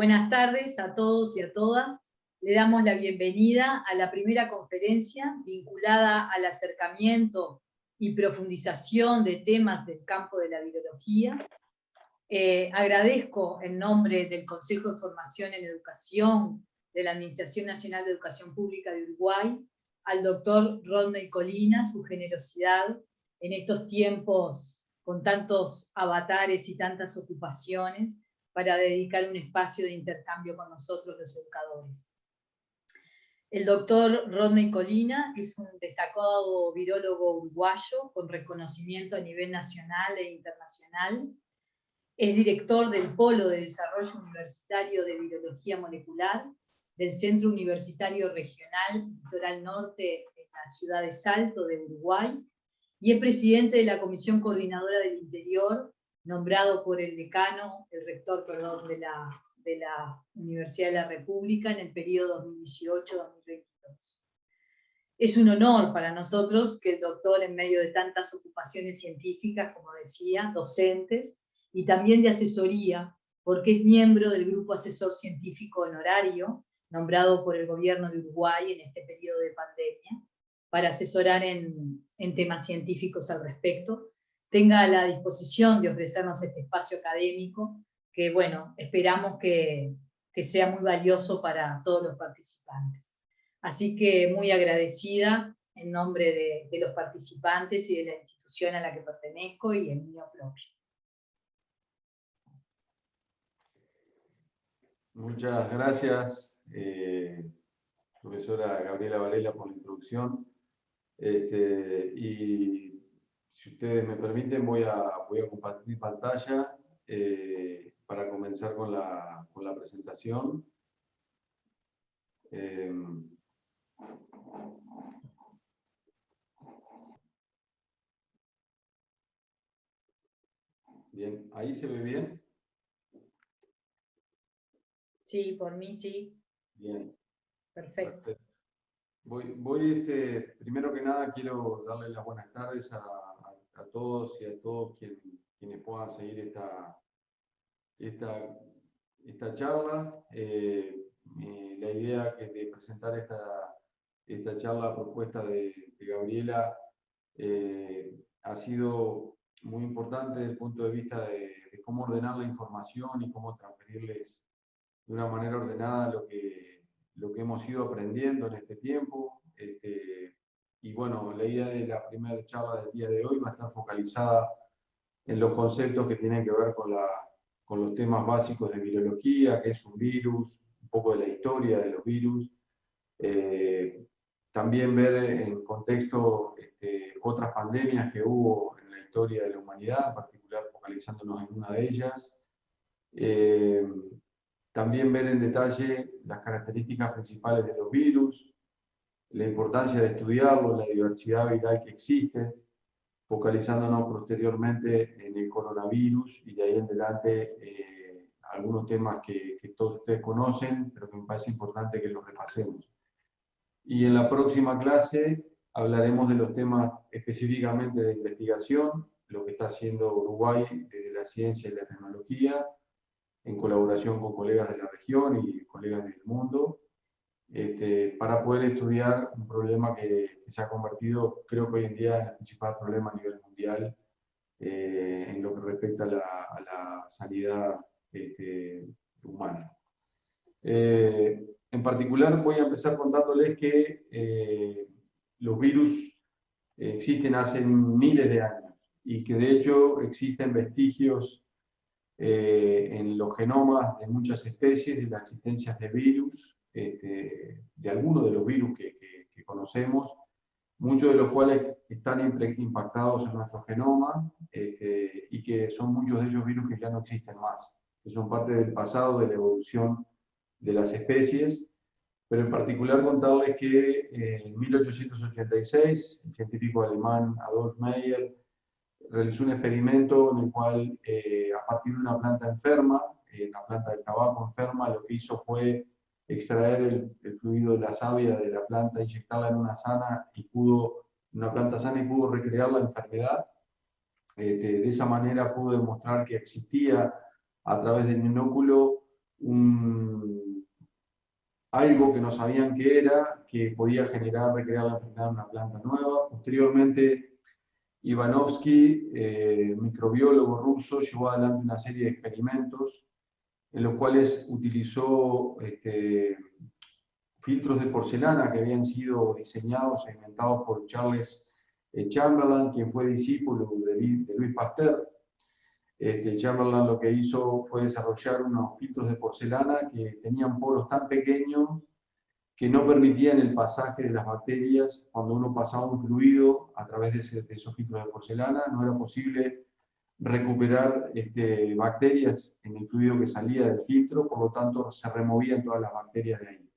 Buenas tardes a todos y a todas. Le damos la bienvenida a la primera conferencia vinculada al acercamiento y profundización de temas del campo de la virología. Agradezco en nombre del Consejo de Formación en Educación de la Administración Nacional de Educación Pública de Uruguay al doctor Rodney Colina su generosidad en estos tiempos con tantos avatares y tantas ocupaciones para dedicar un espacio de intercambio con nosotros los educadores. El doctor Rodney Colina es un destacado virólogo uruguayo con reconocimiento a nivel nacional e internacional. Es director del Polo de Desarrollo Universitario de Virología Molecular del Centro Universitario Regional Litoral Norte en la ciudad de Salto de Uruguay y es presidente de la Comisión Coordinadora del Interior, nombrado por el decano, el rector, perdón, de la Universidad de la República en el periodo 2018-2022. Es un honor para nosotros que el doctor, en medio de tantas ocupaciones científicas, como decía, docentes, y también de asesoría, porque es miembro del Grupo Asesor Científico Honorario, nombrado por el gobierno de Uruguay en este periodo de pandemia, para asesorar en temas científicos al respecto, tenga la disposición de ofrecernos este espacio académico, que bueno, esperamos que sea muy valioso para todos los participantes. Así que muy agradecida en nombre de los participantes y de la institución a la que pertenezco y el mío propio. Muchas gracias, profesora Gabriela Varela, por la introducción. Y si ustedes me permiten, voy a compartir pantalla para comenzar con la presentación. Bien, ¿ahí se ve bien? Sí, por mí sí. Bien. Perfecto. Primero que nada quiero darle las buenas tardes a todos y a todos quienes puedan seguir esta charla. La idea de presentar esta charla a propuesta de Gabriela ha sido muy importante desde el punto de vista de cómo ordenar la información y cómo transferirles de una manera ordenada lo que hemos ido aprendiendo en este tiempo. Y bueno, la idea de la primera charla del día de hoy va a estar focalizada en los conceptos que tienen que ver con los temas básicos de virología, qué es un virus, un poco de la historia de los virus. También ver en contexto otras pandemias que hubo en la historia de la humanidad, en particular focalizándonos en una de ellas. También ver en detalle las características principales de los virus, la importancia de estudiarlos, la diversidad viral que existe, focalizándonos posteriormente en el coronavirus y de ahí en adelante algunos temas que todos ustedes conocen, pero que me parece importante que los repasemos. Y en la próxima clase hablaremos de los temas específicamente de investigación, lo que está haciendo Uruguay desde la ciencia y la tecnología, en colaboración con colegas de la región y colegas del mundo, para poder estudiar un problema que se ha convertido, creo que hoy en día, en el principal problema a nivel mundial en lo que respecta a la sanidad humana. En particular voy a empezar contándoles que los virus existen hace miles de años y que de hecho existen vestigios en los genomas de muchas especies de la existencia de virus, de algunos de los virus que conocemos, muchos de los cuales están impactados en nuestro genoma y que son muchos de ellos virus que ya no existen más, que son parte del pasado de la evolución de las especies, pero en particular contarles que en 1886 el científico alemán Adolf Meyer realizó un experimento en el cual, a partir de una planta enferma, una planta de tabaco enferma, lo que hizo fue extraer el fluido de la savia de la planta, inyectarla en una planta sana y pudo recrear la enfermedad. De esa manera pudo demostrar que existía a través del inóculo algo que no sabían qué era, que podía recrear la enfermedad en una planta nueva. Posteriormente, Ivanovsky, microbiólogo ruso, llevó adelante una serie de experimentos en los cuales utilizó filtros de porcelana que habían sido diseñados e inventados por Charles Chamberlain, quien fue discípulo de Louis Pasteur. Chamberlain lo que hizo fue desarrollar unos filtros de porcelana que tenían poros tan pequeños que no permitían el pasaje de las bacterias. Cuando uno pasaba un fluido a través de esos filtros de porcelana, no era posible recuperar bacterias en el fluido que salía del filtro, por lo tanto se removían todas las bacterias de ahí.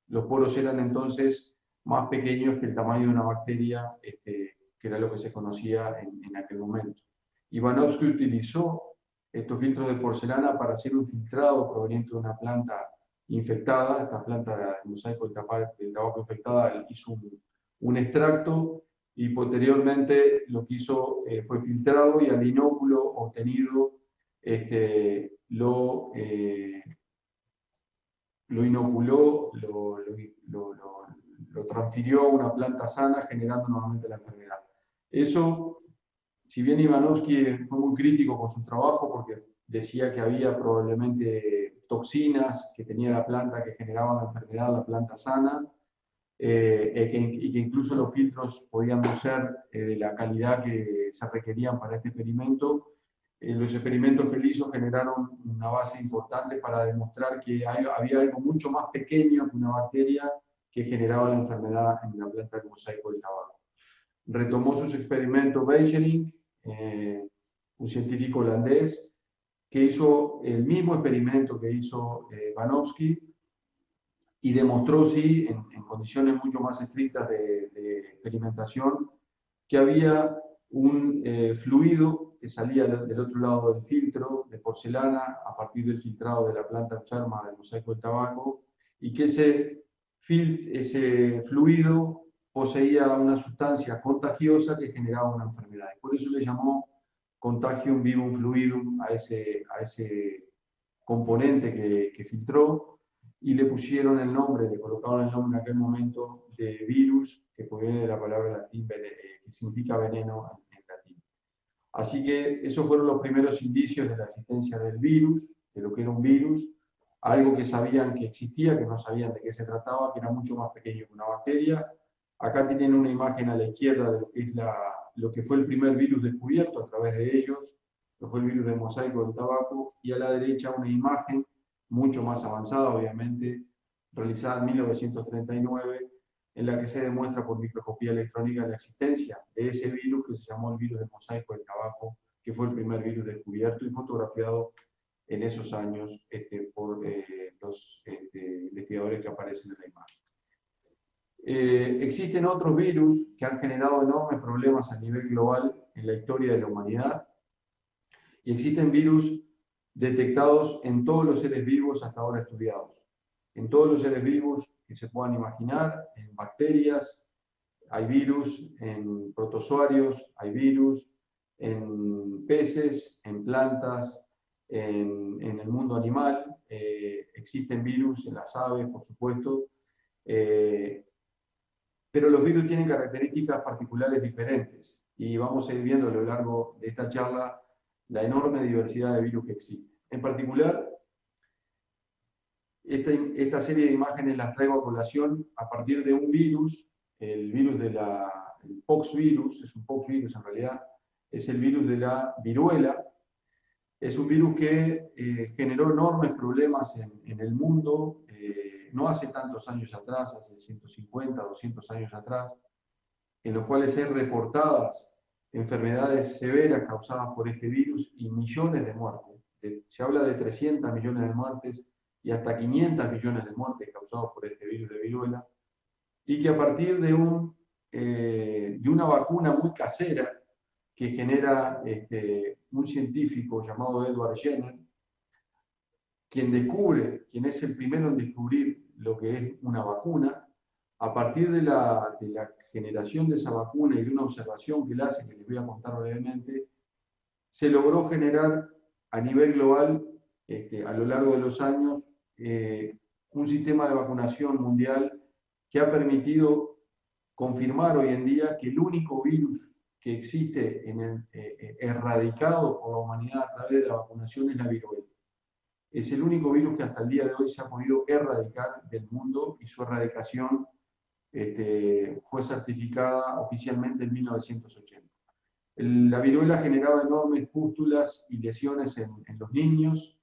Los poros eran entonces más pequeños que el tamaño de una bacteria, que era lo que se conocía en aquel momento. Ivanovsky utilizó estos filtros de porcelana para hacer un filtrado proveniente de una planta infectada. Esta planta de mosaico del tabaco infectada hizo un extracto y posteriormente lo que hizo fue filtrado y al inóculo obtenido lo inoculó, lo transfirió a una planta sana, generando nuevamente la enfermedad. Eso, si bien Ivanovsky fue muy crítico con su trabajo porque decía que había probablemente toxinas que tenía la planta que generaban la enfermedad, la planta sana, y que incluso los filtros podían no ser de la calidad que se requerían para este experimento. Los experimentos que él hizo generaron una base importante para demostrar que había algo mucho más pequeño que una bacteria que generaba la enfermedad en la planta de mosaico del tabaco. Retomó sus experimentos Beijering, un científico holandés, que hizo el mismo experimento que hizo Ivanovsky, y demostró, sí, en condiciones mucho más estrictas de experimentación, que había un fluido que salía del otro lado del filtro de porcelana a partir del filtrado de la planta enferma del mosaico del tabaco, y que ese fluido poseía una sustancia contagiosa que generaba una enfermedad. Por eso le llamó contagium vivum fluidum a ese componente que filtró, y le pusieron el nombre, le colocaron el nombre en aquel momento de virus, que proviene de la palabra latín, que significa veneno en latín. Así que esos fueron los primeros indicios de la existencia del virus, de lo que era un virus, algo que sabían que existía, que no sabían de qué se trataba, que era mucho más pequeño que una bacteria. Acá tienen una imagen a la izquierda de lo que es lo que fue el primer virus descubierto a través de ellos, que fue el virus del mosaico del tabaco, y a la derecha una imagen mucho más avanzada, obviamente, realizada en 1939, en la que se demuestra por microscopía electrónica la existencia de ese virus que se llamó el virus del mosaico del tabaco, que fue el primer virus descubierto y fotografiado en esos años por los investigadores que aparecen en la imagen. Existen otros virus que han generado enormes problemas a nivel global en la historia de la humanidad, y existen virus detectados en todos los seres vivos hasta ahora estudiados. En todos los seres vivos que se puedan imaginar, en bacterias, hay virus, en protozoarios, hay virus, en peces, en plantas, en el mundo animal, existen virus, en las aves, por supuesto, pero los virus tienen características particulares diferentes, y vamos a ir viendo a lo largo de esta charla la enorme diversidad de virus que existe. En particular, esta serie de imágenes las traigo a colación a partir de un virus, el virus el poxvirus, es un poxvirus en realidad, es el virus de la viruela. Es un virus que generó enormes problemas en el mundo, no hace tantos años atrás, hace 150, 200 años atrás, en los cuales hay reportadas enfermedades severas causadas por este virus y millones de muertes. Se habla de 300 millones de muertes y hasta 500 millones de muertes causadas por este virus de viruela, y que a partir de una vacuna muy casera que genera un científico llamado Edward Jenner, quien es el primero en descubrir lo que es una vacuna. A partir de la generación de esa vacuna y de una observación que él hace, que les voy a contar brevemente, se logró generar a nivel global, a lo largo de los años, un sistema de vacunación mundial que ha permitido confirmar hoy en día que el único virus que existe erradicado por la humanidad a través de la vacunación es la viruela. Es el único virus que hasta el día de hoy se ha podido erradicar del mundo, y su erradicación fue certificada oficialmente en 1980. La viruela generaba enormes pústulas y lesiones en los niños,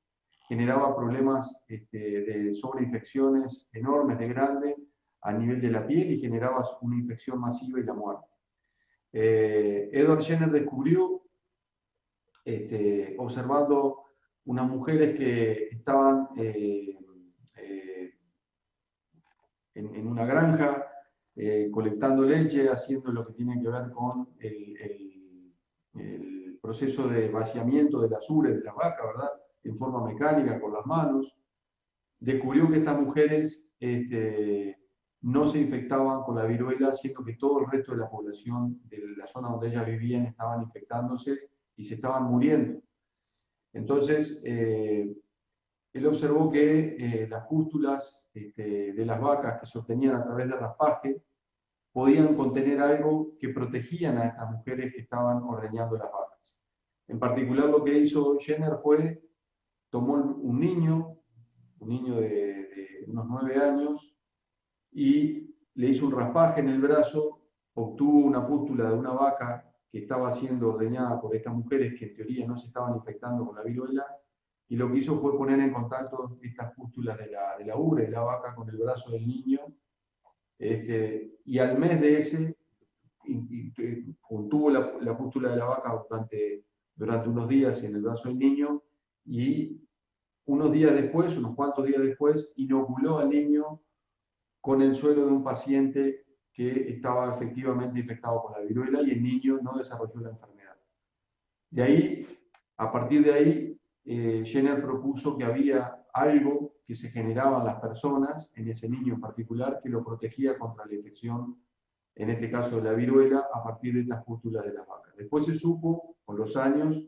generaba problemas de sobreinfecciones enormes de grande a nivel de la piel, y generaba una infección masiva y la muerte. Edward Jenner descubrió, observando unas mujeres que estaban en una granja, colectando leche, haciendo lo que tiene que ver con el proceso de vaciamiento de las ubres de la vaca, ¿verdad? En forma mecánica, con las manos. Descubrió que estas mujeres no se infectaban con la viruela, siendo que todo el resto de la población de la zona donde ellas vivían estaban infectándose y se estaban muriendo. Entonces, él observó que las pústulas de las vacas que se obtenían a través de raspaje podían contener algo que protegían a estas mujeres que estaban ordeñando las vacas. En particular, lo que hizo Jenner fue, tomó un niño de unos 9 años, y le hizo un raspaje en el brazo, obtuvo una pústula de una vaca que estaba siendo ordeñada por estas mujeres que en teoría no se estaban infectando con la viruela, y lo que hizo fue poner en contacto estas pústulas de la ubre de la vaca con el brazo del niño, y al mes de ese, contuvo la pústula de la vaca durante unos días en el brazo del niño, y unos cuantos días después, inoculó al niño con el suero de un paciente que estaba efectivamente infectado con la viruela, y el niño no desarrolló la enfermedad. De ahí, a partir de ahí, Jenner propuso que había algo que se generaba en las personas, en ese niño en particular, que lo protegía contra la infección, en este caso de la viruela, a partir de estas pústulas de las vacas. Después se supo, con los años,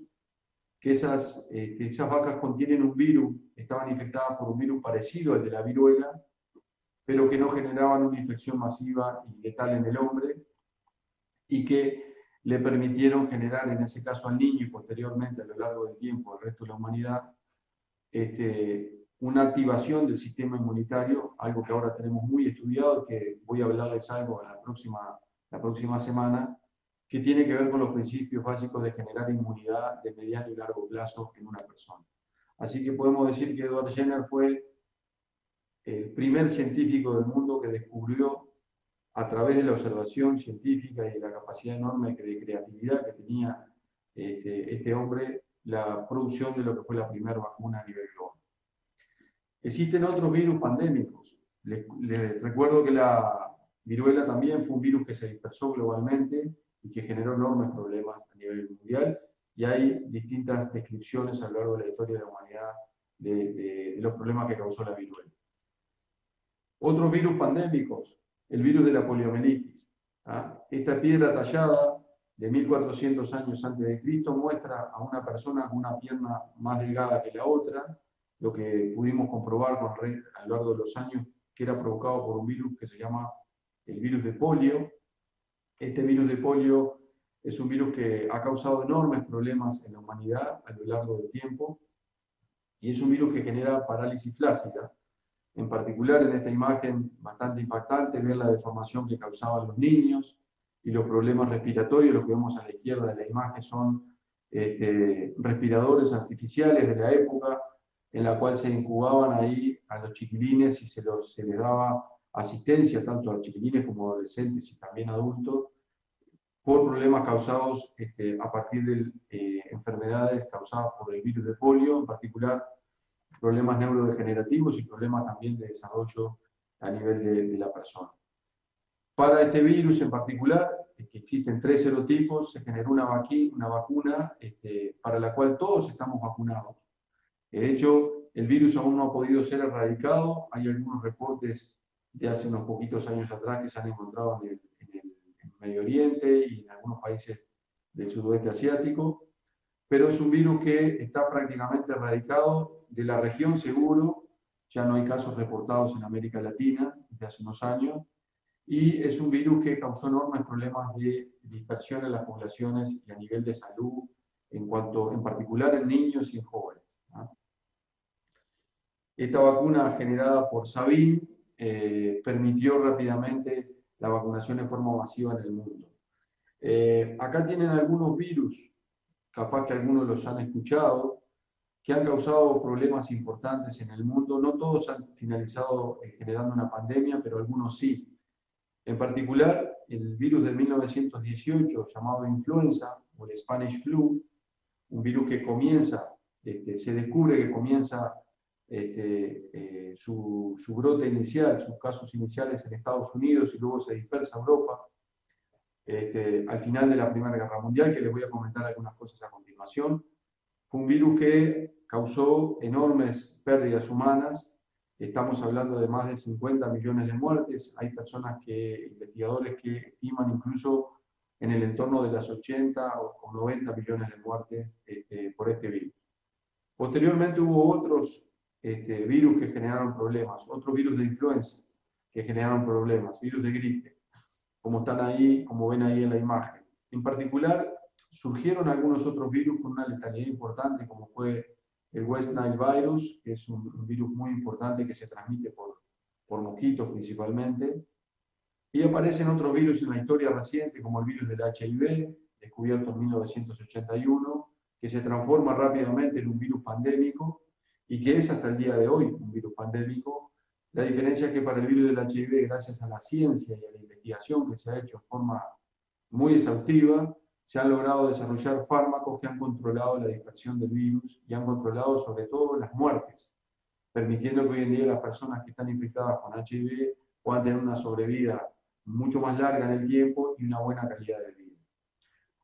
que esas vacas contienen un virus, estaban infectadas por un virus parecido al de la viruela, pero que no generaban una infección masiva y letal en el hombre, y que le permitieron generar, en ese caso al niño y posteriormente a lo largo del tiempo al resto de la humanidad, una activación del sistema inmunitario, algo que ahora tenemos muy estudiado y que voy a hablarles algo la próxima semana, que tiene que ver con los principios básicos de generar inmunidad de mediano y largo plazo en una persona. Así que podemos decir que Edward Jenner fue el primer científico del mundo que descubrió, a través de la observación científica y de la capacidad enorme de creatividad que tenía este hombre, la producción de lo que fue la primera vacuna a nivel global. Existen otros virus pandémicos. Les recuerdo que la viruela también fue un virus que se dispersó globalmente y que generó enormes problemas a nivel mundial, y hay distintas descripciones a lo largo de la historia de la humanidad de los problemas que causó la viruela. Otros virus pandémicos, el virus de la poliomielitis. Esta piedra tallada de 1400 años antes de Cristo muestra a una persona con una pierna más delgada que la otra, lo que pudimos comprobar a lo largo de los años, que era provocado por un virus que se llama el virus de polio. Este virus de polio es un virus que ha causado enormes problemas en la humanidad a lo largo del tiempo, y es un virus que genera parálisis flácida. En particular, en esta imagen bastante impactante, ver la deformación que causaban los niños y los problemas respiratorios. Lo que vemos a la izquierda de la imagen son respiradores artificiales de la época, en la cual se incubaban ahí a los chiquilines y se les daba asistencia tanto a chiquilines como a adolescentes y también adultos, por problemas causados a partir de enfermedades causadas por el virus de polio, en particular problemas neurodegenerativos y problemas también de desarrollo a nivel de la persona. Para este virus en particular, que existen 3 serotipos, se generó una vacuna para la cual todos estamos vacunados. De hecho, el virus aún no ha podido ser erradicado. Hay algunos reportes de hace unos poquitos años atrás que se han encontrado en el Medio Oriente y en algunos países del sudoeste asiático, pero es un virus que está prácticamente erradicado de la región seguro, ya no hay casos reportados en América Latina desde hace unos años, y es un virus que causó enormes problemas de dispersión en las poblaciones y a nivel de salud, en particular en niños y en jóvenes, ¿no? Esta vacuna generada por Sabin permitió rápidamente la vacunación en forma masiva en el mundo. Acá tienen algunos virus, capaz que algunos los han escuchado, que han causado problemas importantes en el mundo. No todos han finalizado generando una pandemia, pero algunos sí. En particular, el virus de 1918, llamado influenza, o el Spanish flu, un virus que comienza, se descubre que comienza su brote inicial, sus casos iniciales en Estados Unidos y luego se dispersa a Europa, al final de la Primera Guerra Mundial, que les voy a comentar algunas cosas a continuación. Fue un virus que causó enormes pérdidas humanas. Estamos hablando de más de 50 millones de muertes. Hay investigadores que estiman incluso en el entorno de las 80 o 90 millones de muertes por este virus. Posteriormente hubo otros virus que generaron problemas, otros virus de influenza que generaron problemas, virus de gripe, como están ahí, como ven ahí en la imagen. En particular, surgieron algunos otros virus con una letalidad importante, como fue el West Nile virus, que es un virus muy importante que se transmite por mosquitos principalmente. Y aparecen otros virus en la historia reciente, como el virus del HIV, descubierto en 1981, que se transforma rápidamente en un virus pandémico y que es hasta el día de hoy un virus pandémico. La diferencia es que para el virus del HIV, gracias a la ciencia y a la investigación que se ha hecho de forma muy exhaustiva, se han logrado desarrollar fármacos que han controlado la dispersión del virus y han controlado sobre todo las muertes, permitiendo que hoy en día las personas que están infectadas con HIV puedan tener una sobrevida mucho más larga en el tiempo y una buena calidad de vida.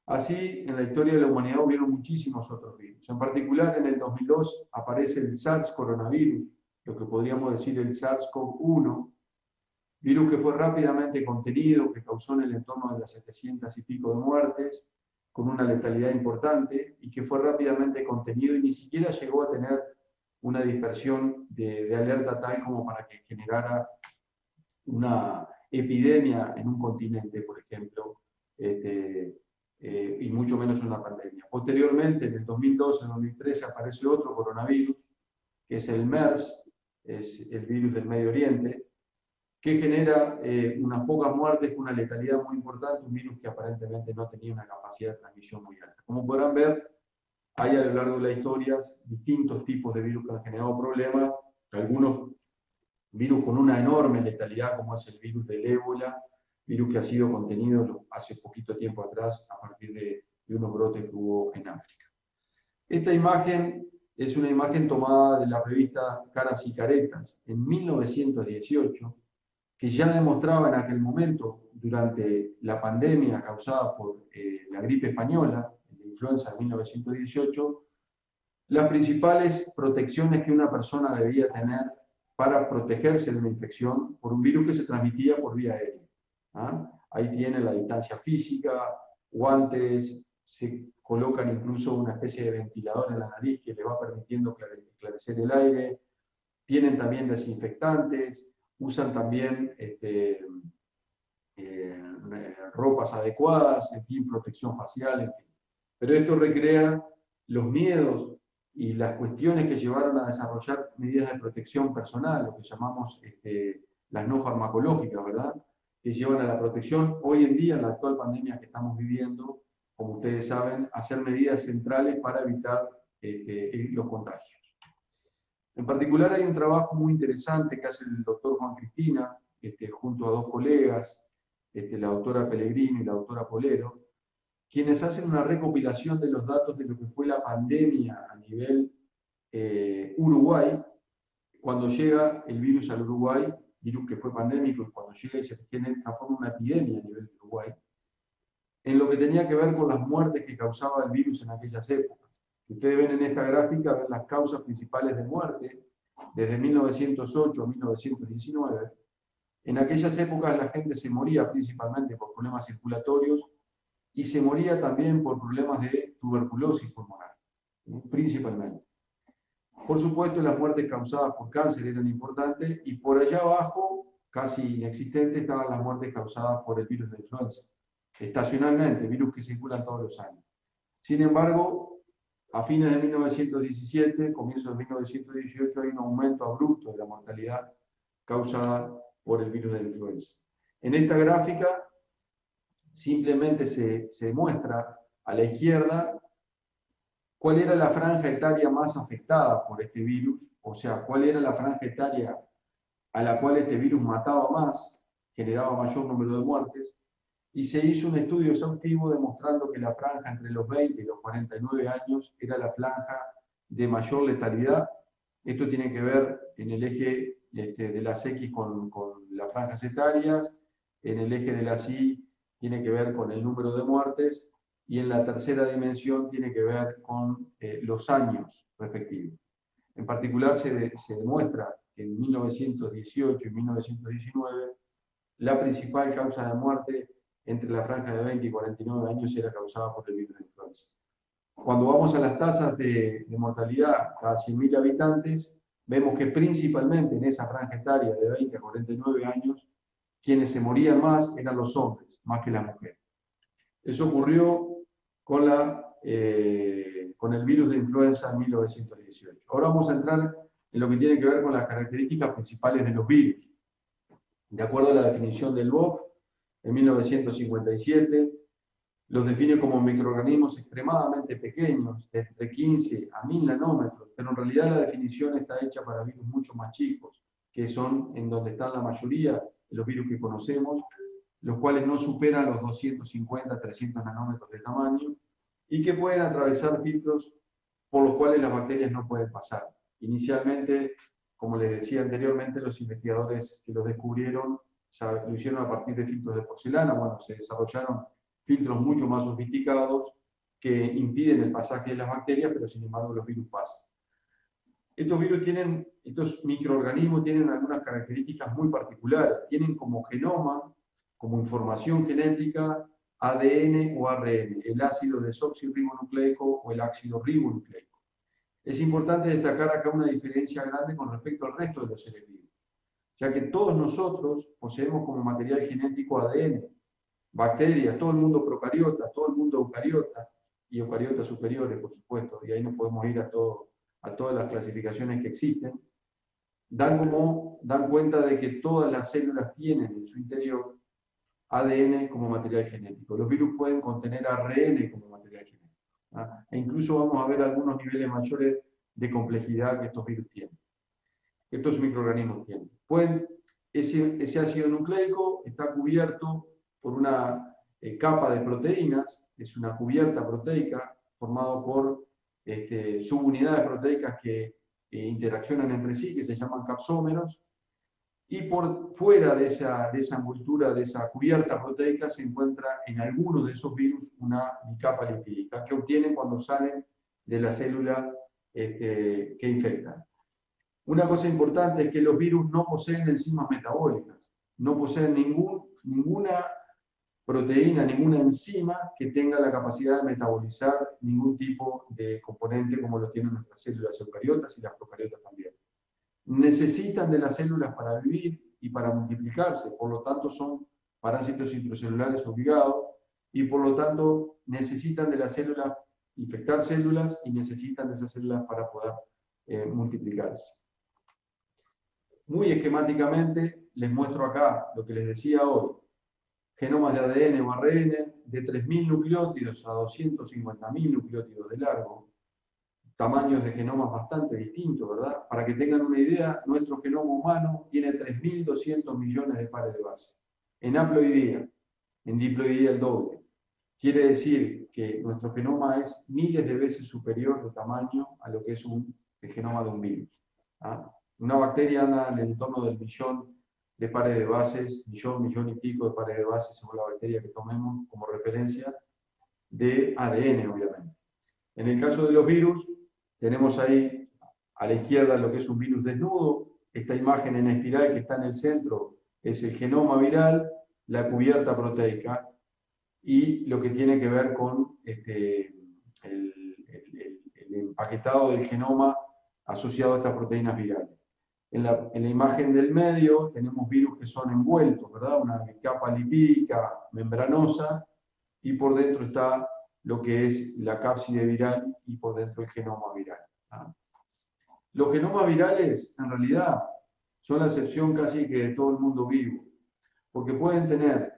Así, en la historia de la humanidad hubieron muchísimos otros virus. En particular, en el 2002 aparece el SARS coronavirus, lo que podríamos decir el SARS-CoV-1, virus que fue rápidamente contenido, que causó en el entorno de las 700 y pico de muertes, con una letalidad importante, y que fue rápidamente contenido y ni siquiera llegó a tener una dispersión de alerta tal como para que generara una epidemia en un continente, por ejemplo, y mucho menos una pandemia. Posteriormente, en el 2012-2013, aparece otro coronavirus, que es el MERS, es el virus del Medio Oriente, que genera unas pocas muertes con una letalidad muy importante, un virus que aparentemente no tenía una capacidad de transmisión muy alta. Como podrán ver, hay a lo largo de la historia distintos tipos de virus que han generado problemas, algunos virus con una enorme letalidad, como es el virus del ébola, virus que ha sido contenido hace poquito tiempo atrás a partir de unos brotes que hubo en África. Esta imagen es una imagen tomada de la revista Caras y Caretas en 1918, que ya demostraba en aquel momento, durante la pandemia causada por la gripe española, la influenza de 1918, las principales protecciones que una persona debía tener para protegerse de una infección por un virus que se transmitía por vía aérea. ¿Ah? Ahí tienen la distancia física, guantes, se colocan incluso una especie de ventilador en la nariz que le va permitiendo esclarecer el aire, tienen también desinfectantes, usan también ropas adecuadas, en fin, protección facial, en fin. Pero esto recrea los miedos y las cuestiones que llevaron a desarrollar medidas de protección personal, lo que llamamos las no farmacológicas, ¿verdad? Que llevan a la protección hoy en día, en la actual pandemia que estamos viviendo, como ustedes saben, hacer medidas centrales para evitar los contagios. En particular hay un trabajo muy interesante que hace el doctor Juan Cristina, junto a dos colegas, la doctora Pellegrini y la doctora Polero, quienes hacen una recopilación de los datos de lo que fue la pandemia a nivel Uruguay, cuando llega el virus al Uruguay, virus que fue pandémico, y cuando llega y se transforma en una epidemia a nivel de Uruguay, en lo que tenía que ver con las muertes que causaba el virus en aquellas épocas. Ustedes ven en esta gráfica ven las causas principales de muerte desde 1908 a 1919. En aquellas épocas la gente se moría principalmente por problemas circulatorios y se moría también por problemas de tuberculosis pulmonar, principalmente. Por supuesto, las muertes causadas por cáncer eran importantes y por allá abajo, casi inexistente, estaban las muertes causadas por el virus de influenza, estacionalmente, virus que circulan todos los años. Sin embargo, a fines de 1917, comienzos de 1918, hay un aumento abrupto de la mortalidad causada por el virus de la influenza. En esta gráfica simplemente se muestra a la izquierda cuál era la franja etaria más afectada por este virus, o sea, cuál era la franja etaria a la cual este virus mataba más, generaba mayor número de muertes, y se hizo un estudio exhaustivo demostrando que la franja entre los 20 y los 49 años era la franja de mayor letalidad. Esto tiene que ver en el eje de las X con las franjas etarias, en el eje de las Y tiene que ver con el número de muertes, y en la tercera dimensión tiene que ver con los años respectivos. En particular se demuestra que en 1918 y 1919 la principal causa de muerte entre la franja de 20 y 49 años era causada por el virus de influenza. Cuando vamos a las tasas de mortalidad cada 100.000 habitantes, vemos que principalmente en esa franja etaria de 20 a 49 años, quienes se morían más eran los hombres, más que las mujeres. Eso ocurrió con el virus de influenza en 1918. Ahora vamos a entrar en lo que tiene que ver con las características principales de los virus. De acuerdo a la definición del BOF, en 1957, los define como microorganismos extremadamente pequeños, de entre 15 a 1000 nanómetros, pero en realidad la definición está hecha para virus mucho más chicos, que son en donde están la mayoría de los virus que conocemos, los cuales no superan los 250 a 300 nanómetros de tamaño y que pueden atravesar filtros por los cuales las bacterias no pueden pasar. Inicialmente, como les decía anteriormente, los investigadores que los descubrieron lo hicieron a partir de filtros de porcelana. Bueno, se desarrollaron filtros mucho más sofisticados que impiden el pasaje de las bacterias, pero sin embargo los virus pasan. Estos microorganismos tienen algunas características muy particulares. Tienen como genoma, como información genética, ADN o ARN, el ácido desoxirribonucleico o el ácido ribonucleico. Es importante destacar acá una diferencia grande con respecto al resto de los seres vivos, ya que todos nosotros poseemos como material genético ADN, bacterias, todo el mundo procariota, todo el mundo eucariota, y eucariotas superiores, por supuesto, y ahí nos podemos ir a todas las clasificaciones que existen, dan cuenta de que todas las células tienen en su interior ADN como material genético. Los virus pueden contener ARN como material genético, ¿ah? E incluso vamos a ver algunos niveles mayores de complejidad que estos virus tienen, que estos microorganismos tienen. Ese ácido nucleico está cubierto por una capa de proteínas, es una cubierta proteica formada por subunidades proteicas que interaccionan entre sí, que se llaman capsómeros, y por fuera de esa envoltura, de esa cubierta proteica, se encuentra en algunos de esos virus una bicapa lipídica que obtienen cuando salen de la célula que infectan. Una cosa importante es que los virus no poseen enzimas metabólicas, no poseen ninguna proteína, ninguna enzima que tenga la capacidad de metabolizar ningún tipo de componente como lo tienen nuestras células eucariotas y las procariotas también. Necesitan de las células para vivir y para multiplicarse, por lo tanto son parásitos intracelulares obligados y por lo tanto necesitan de las células, infectar células y necesitan de esas células para poder multiplicarse. Muy esquemáticamente les muestro acá lo que les decía hoy. Genomas de ADN o ARN de 3.000 nucleótidos a 250.000 nucleótidos de largo. Tamaños de genomas bastante distintos, ¿verdad? Para que tengan una idea, nuestro genoma humano tiene 3.200 millones de pares de base. En haploidía, en diploidía el doble. Quiere decir que nuestro genoma es miles de veces superior de tamaño a lo que es el genoma de un virus, ¿ah? Una bacteria anda en el entorno del millón de pares de bases, millón y pico de pares de bases, según la bacteria que tomemos como referencia, de ADN, obviamente. En el caso de los virus, tenemos ahí a la izquierda lo que es un virus desnudo. Esta imagen en espiral que está en el centro es el genoma viral, la cubierta proteica y lo que tiene que ver con el empaquetado del genoma asociado a estas proteínas virales. En la imagen del medio tenemos virus que son envueltos, ¿verdad? Una capa lipídica membranosa, y por dentro está lo que es la cápside viral y por dentro el genoma viral. Los genomas virales, en realidad, son la excepción casi que de todo el mundo vivo, porque pueden tener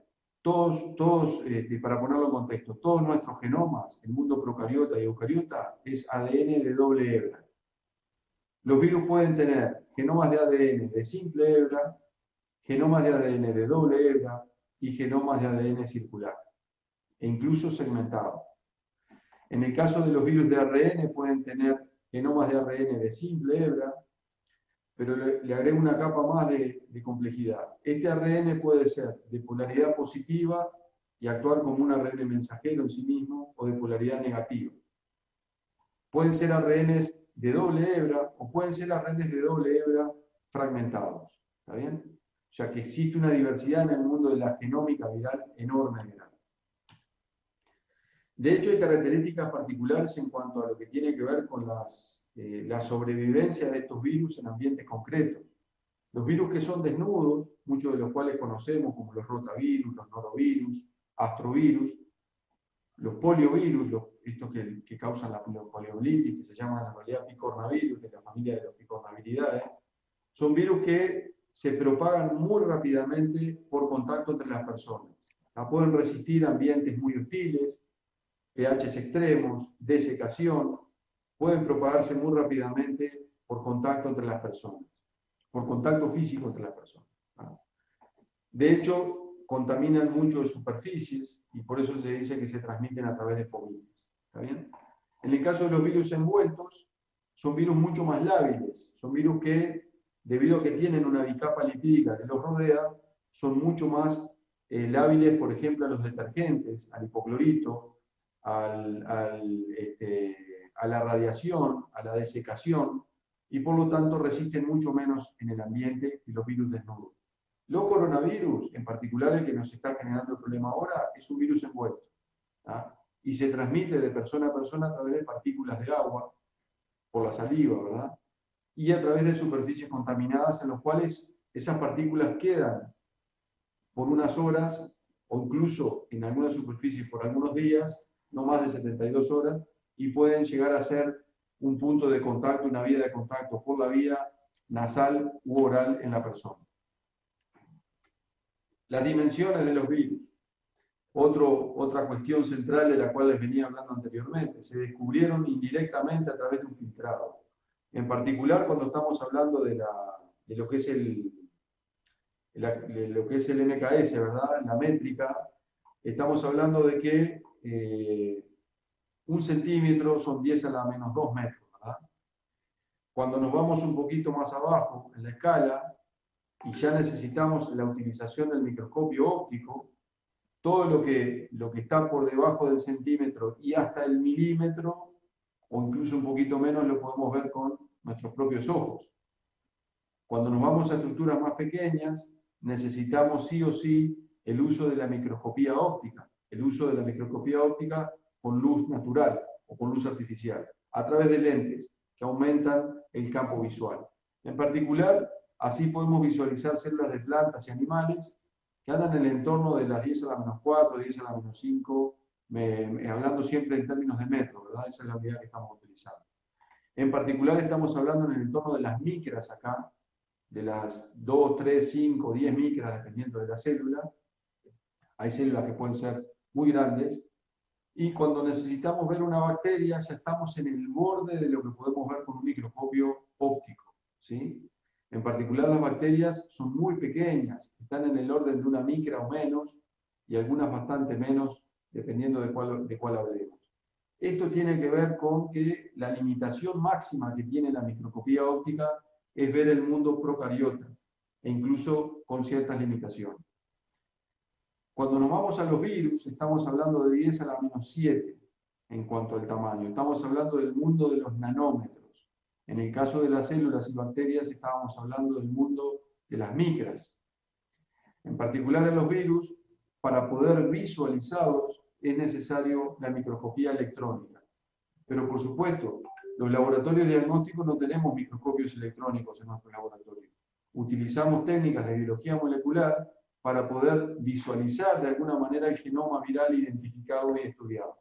para ponerlo en contexto, todos nuestros genomas, el mundo procariota y eucariota, es ADN de doble hebra. Los virus pueden tener genomas de ADN de simple hebra, genomas de ADN de doble hebra y genomas de ADN circular, e incluso segmentados. En el caso de los virus de ARN pueden tener genomas de ARN de simple hebra, pero le agrego una capa más de complejidad. Este ARN puede ser de polaridad positiva y actuar como un ARN mensajero en sí mismo, o de polaridad negativa. Pueden ser ARNs de doble hebra o pueden ser ARNs de doble hebra fragmentados. ¿Está bien? O sea que existe una diversidad en el mundo de la genómica viral enorme y grande. De hecho, hay características particulares en cuanto a lo que tiene que ver con la sobrevivencia de estos virus en ambientes concretos. Los virus que son desnudos, muchos de los cuales conocemos como los rotavirus, los norovirus, astrovirus, los poliovirus, estos que causan la poliomielitis, que se llaman en realidad picornavirus, de la familia de los picornaviridae, son virus que se propagan muy rápidamente por contacto entre las personas. Pueden resistir ambientes muy hostiles, pHs extremos, desecación, pueden propagarse muy rápidamente por contacto entre las personas, por contacto físico entre las personas. De hecho, contaminan mucho de superficies y por eso se dice que se transmiten a través de fomites. ¿Está bien? En el caso de los virus envueltos, son virus mucho más lábiles, son virus que, debido a que tienen una bicapa lipídica que los rodea, son mucho más lábiles, por ejemplo, a los detergentes, al hipoclorito, a la radiación, a la desecación, y por lo tanto resisten mucho menos en el ambiente que los virus desnudos. Los coronavirus, en particular el que nos está generando el problema ahora, es un virus envuelto, y se transmite de persona a persona a través de partículas de agua, por la saliva, ¿verdad? Y a través de superficies contaminadas en las cuales esas partículas quedan por unas horas o incluso en algunas superficies por algunos días, no más de 72 horas, y pueden llegar a ser un punto de contacto, una vía de contacto por la vía nasal u oral en la persona. Las dimensiones de los virus. Otra cuestión central de la cual les venía hablando anteriormente. Se descubrieron indirectamente a través de un filtrado. En particular, cuando estamos hablando de lo que es el MKS, ¿verdad? La métrica, estamos hablando de que 1 centímetro son 10 a la menos 2 metros, ¿verdad? Cuando nos vamos un poquito más abajo en la escala y ya necesitamos la utilización del microscopio óptico, todo lo que está por debajo del centímetro y hasta el milímetro, o incluso un poquito menos, lo podemos ver con nuestros propios ojos. Cuando nos vamos a estructuras más pequeñas, necesitamos sí o sí el uso de la microscopía óptica, con luz natural o con luz artificial, a través de lentes que aumentan el campo visual. En particular, así podemos visualizar células de plantas y animales que andan en el entorno de las 10 a la menos 4, 10 a la menos 5, hablando siempre en términos de metros, ¿verdad? Esa es la unidad que estamos utilizando. En particular estamos hablando en el entorno de las micras acá, de las 2, 3, 5, 10 micras, dependiendo de la célula. Hay células que pueden ser muy grandes, y cuando necesitamos ver una bacteria, ya estamos en el borde de lo que podemos ver con un microscopio óptico, ¿sí? En particular, las bacterias son muy pequeñas, están en el orden de 1 micra o menos, y algunas bastante menos, dependiendo de cuál hablemos. Esto tiene que ver con que la limitación máxima que tiene la microscopía óptica es ver el mundo procariota, e incluso con ciertas limitaciones. Cuando nos vamos a los virus, estamos hablando de 10 a la menos 7 en cuanto al tamaño. Estamos hablando del mundo de los nanómetros. En el caso de las células y bacterias, estábamos hablando del mundo de las micras. En particular en los virus, para poder visualizarlos, es necesario la microscopía electrónica. Pero por supuesto, Los laboratorios diagnósticos no tenemos microscopios electrónicos en nuestros laboratorios. Utilizamos técnicas de biología molecular para poder visualizar de alguna manera el genoma viral identificado y estudiado.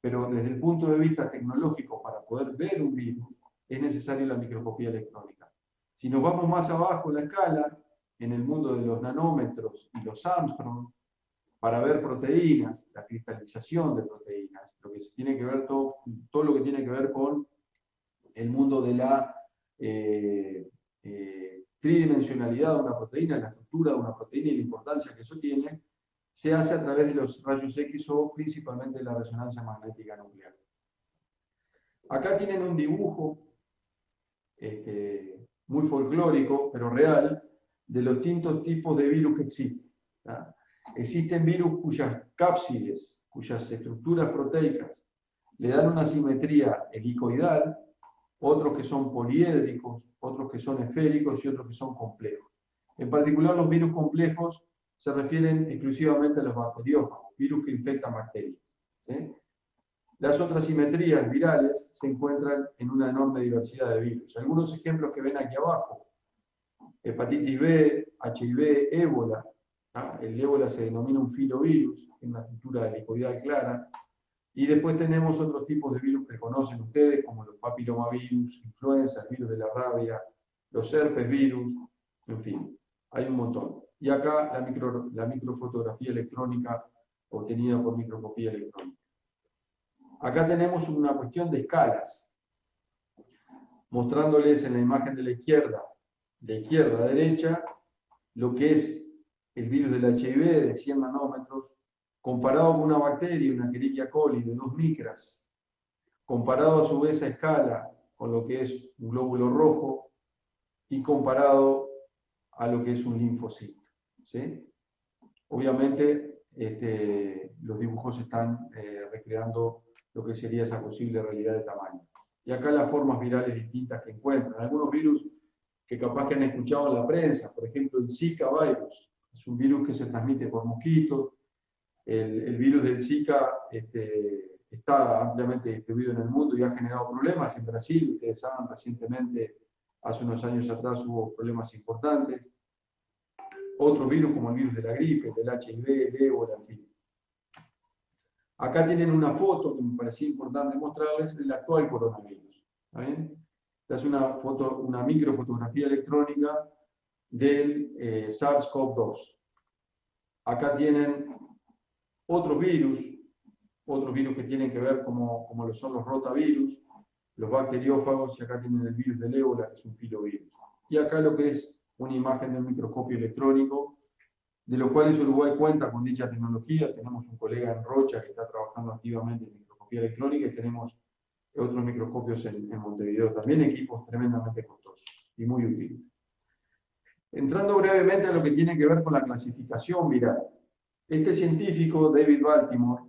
Pero desde el punto de vista tecnológico, para poder ver un virus, es necesaria la microscopía electrónica. Si nos vamos más abajo en la escala, en el mundo de los nanómetros y los Armstrong, para ver proteínas, la cristalización de proteínas, lo que se tiene que ver todo lo que tiene que ver con el mundo de la tridimensionalidad de una proteína, la estructura de una proteína y la importancia que eso tiene, se hace a través de los rayos X o principalmente de la resonancia magnética nuclear. Acá tienen un dibujo muy folclórico, pero real, de los distintos tipos de virus que existen. ¿tá? Existen virus cuyas cápsides, cuyas estructuras proteicas le dan una simetría helicoidal, otros que son poliédricos, otros que son esféricos y otros que son complejos. En particular, los virus complejos se refieren exclusivamente a los bacteriófagos, virus que infectan bacterias. ¿sí? Las otras simetrías virales se encuentran en una enorme diversidad de virus. Algunos ejemplos que ven aquí abajo: hepatitis B, HIV, ébola. El ébola se denomina un filovirus, en una estructura helicoidal clara. Y después tenemos otros tipos de virus que conocen ustedes, como los papilomavirus, influenza, virus de la rabia, los herpes virus, en fin, hay un montón. Y acá la microfotografía electrónica obtenida por microscopía electrónica. Acá tenemos una cuestión de escalas, mostrándoles en la imagen de izquierda a derecha, lo que es el virus del HIV de 100 nanómetros, comparado con una bacteria, una Escherichia coli de 2 micras, comparado a su vez a escala con lo que es un glóbulo rojo y comparado a lo que es un linfocito. ¿sí? Obviamente, los dibujos están recreando lo que sería esa posible realidad de tamaño. Y acá las formas virales distintas que encuentran. Algunos virus que capaz que han escuchado en la prensa, por ejemplo el Zika virus, es un virus que se transmite por mosquitos. El virus del Zika está ampliamente distribuido en el mundo y ha generado problemas. En Brasil, ustedes saben, recientemente, hace unos años atrás, hubo problemas importantes. Otros virus como el virus de la gripe, del HIV, el ébola, en fin. Acá tienen una foto que me parecía importante mostrarles del actual coronavirus. ¿Está bien? Esta es una microfotografía electrónica del SARS-CoV-2. Acá tienen otros virus que tienen que ver como lo son los rotavirus, los bacteriófagos, y acá tienen el virus del ébola, que es un filovirus. Y acá lo que es una imagen de un microscopio electrónico, de lo cual Uruguay cuenta con dicha tecnología. Tenemos un colega en Rocha que está trabajando activamente en microscopía electrónica y tenemos otros microscopios en Montevideo, también equipos tremendamente costosos y muy útiles. Entrando brevemente a lo que tiene que ver con la clasificación viral. Este científico, David Baltimore,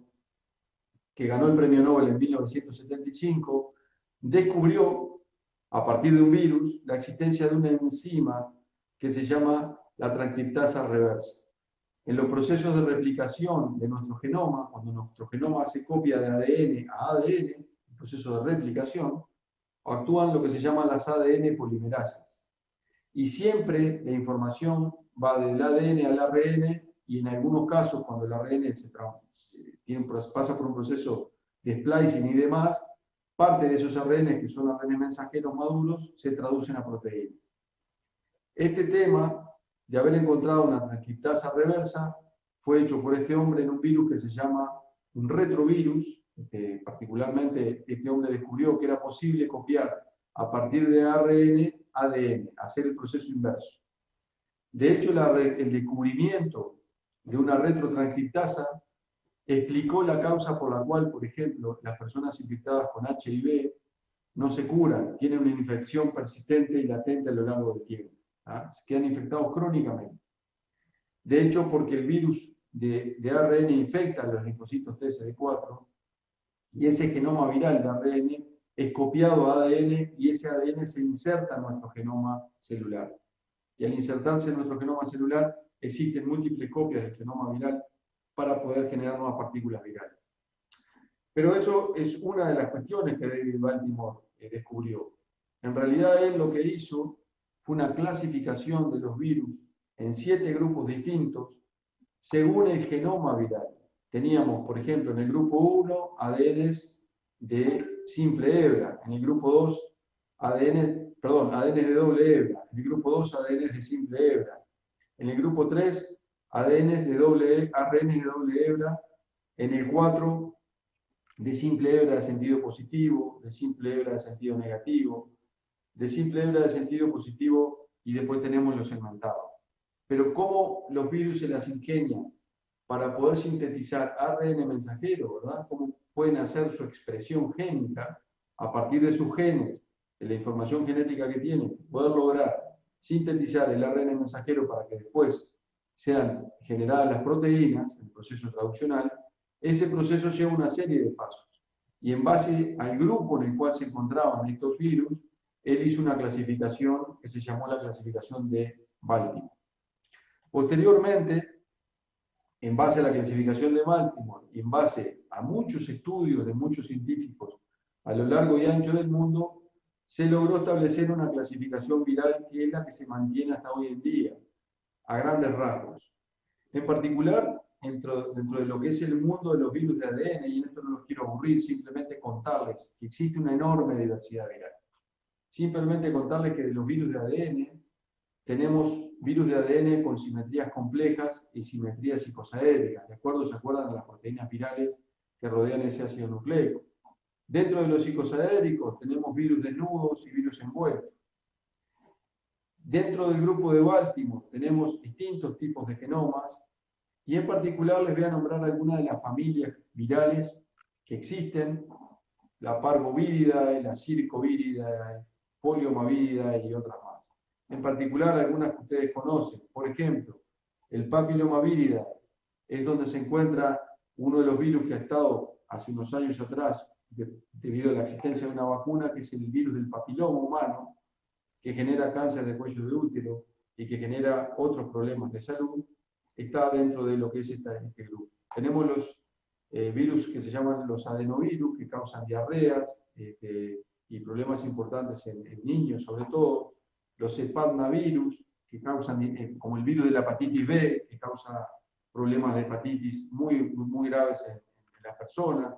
que ganó el premio Nobel en 1975, descubrió, a partir de un virus, la existencia de una enzima que se llama la transcriptasa reversa. En los procesos de replicación de nuestro genoma, cuando nuestro genoma hace copia de ADN a ADN, el proceso de replicación, actúan lo que se llaman las ADN polimerasas. Y siempre la información va del ADN al ARN, y en algunos casos, cuando el ARN pasa por un proceso de splicing y demás, parte de esos ARN, que son ARN mensajeros maduros, se traducen a proteínas. Este tema de haber encontrado una transcriptasa reversa fue hecho por este hombre en un virus que se llama un retrovirus. Particularmente, este hombre descubrió que era posible copiar a partir de ARN ADN, hacer el proceso inverso. De hecho, el descubrimiento de una retrotranscriptasa explicó la causa por la cual, por ejemplo, las personas infectadas con HIV no se curan, tienen una infección persistente y latente a lo largo del tiempo. Se quedan infectados crónicamente. De hecho, porque el virus de ARN infecta a los linfocitos TCD4 y ese genoma viral de ARN es copiado a ADN y ese ADN se inserta en nuestro genoma celular. Y al insertarse en nuestro genoma celular existen múltiples copias del genoma viral para poder generar nuevas partículas virales. Pero eso es una de las cuestiones que David Baltimore descubrió. En realidad él lo que hizo fue una clasificación de los virus en 7 grupos distintos según el genoma viral. Teníamos, por ejemplo, en el grupo 1 ADNs de simple hebra, en el grupo 2 ADNs de doble hebra, en el grupo 2 ADNs de simple hebra, en el grupo 3 ARNs de doble hebra, en el 4 de simple hebra de sentido positivo, de simple hebra de sentido negativo, de simple hebra de sentido positivo, y después tenemos los segmentados. Pero ¿cómo los virus se las ingenian para poder sintetizar ARN mensajero, ¿verdad? ¿Cómo pueden hacer su expresión génica a partir de sus genes, de la información genética que tienen, poder lograr sintetizar el ARN mensajero para que después sean generadas las proteínas, el proceso traduccional? Ese proceso lleva una serie de pasos. Y en base al grupo en el cual se encontraban estos virus, él hizo una clasificación que se llamó la clasificación de Baltimore. Posteriormente, en base a la clasificación de Baltimore y en base a muchos estudios de muchos científicos a lo largo y ancho del mundo, se logró establecer una clasificación viral que es la que se mantiene hasta hoy en día, a grandes rasgos. En particular, dentro de lo que es el mundo de los virus de ADN, y en esto no los quiero aburrir, simplemente contarles que existe una enorme diversidad viral. Simplemente contarles que de los virus de ADN, tenemos virus de ADN con simetrías complejas y simetrías psicosaédricas, ¿de acuerdo? ¿Se acuerdan de las proteínas virales que rodean ese ácido nucleico? Dentro de los psicosaédricos tenemos virus desnudos y virus envueltos. Dentro del grupo de Baltimore tenemos distintos tipos de genomas, y en particular les voy a nombrar algunas de las familias virales que existen: la parvovíridae, la circovíridae, poliomavíridae y otras más. En particular, algunas que ustedes conocen. Por ejemplo, el papillomavíridae es donde se encuentra uno de los virus que ha estado hace unos años atrás, debido a la existencia de una vacuna, que es el virus del papiloma humano, que genera cáncer de cuello de útero y que genera otros problemas de salud. Está dentro de lo que es este grupo. Tenemos los virus que se llaman los adenovirus, que causan diarreas y problemas importantes en niños, sobre todo. Los hepatnavirus, que causan, como el virus de la hepatitis B, que causa problemas de hepatitis muy graves en las personas.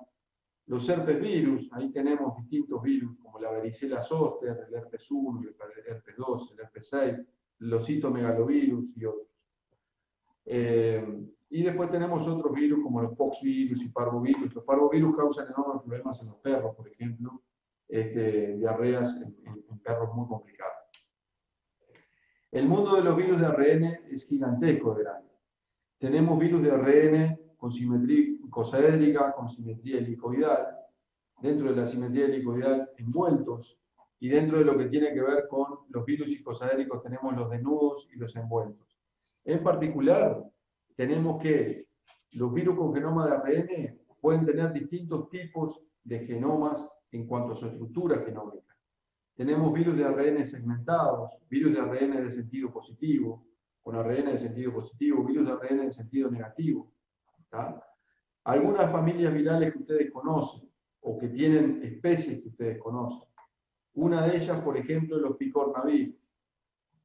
Los herpes virus, ahí tenemos distintos virus, como la varicela zoster, el herpes 1, el herpes 2, el herpes 6, los citomegalovirus y otros. Y después tenemos otros virus como los poxvirus y parvovirus. Los parvovirus causan enormes problemas en los perros, por ejemplo, diarreas en perros muy complicadas. El mundo de los virus de ARN es gigantesco de grande. Tenemos virus de ARN con simetría icosaédrica, con simetría helicoidal, dentro de la simetría helicoidal envueltos, y dentro de lo que tiene que ver con los virus icosaédricos tenemos los desnudos y los envueltos. En particular, tenemos que los virus con genoma de ARN pueden tener distintos tipos de genomas en cuanto a su estructura genómica. Tenemos virus de ARN segmentados, virus de ARN de sentido positivo, con ARN de sentido positivo, virus de ARN de sentido negativo. ¿Está? Algunas familias virales que ustedes conocen, o que tienen especies que ustedes conocen. Una de ellas, por ejemplo, los picornavirus.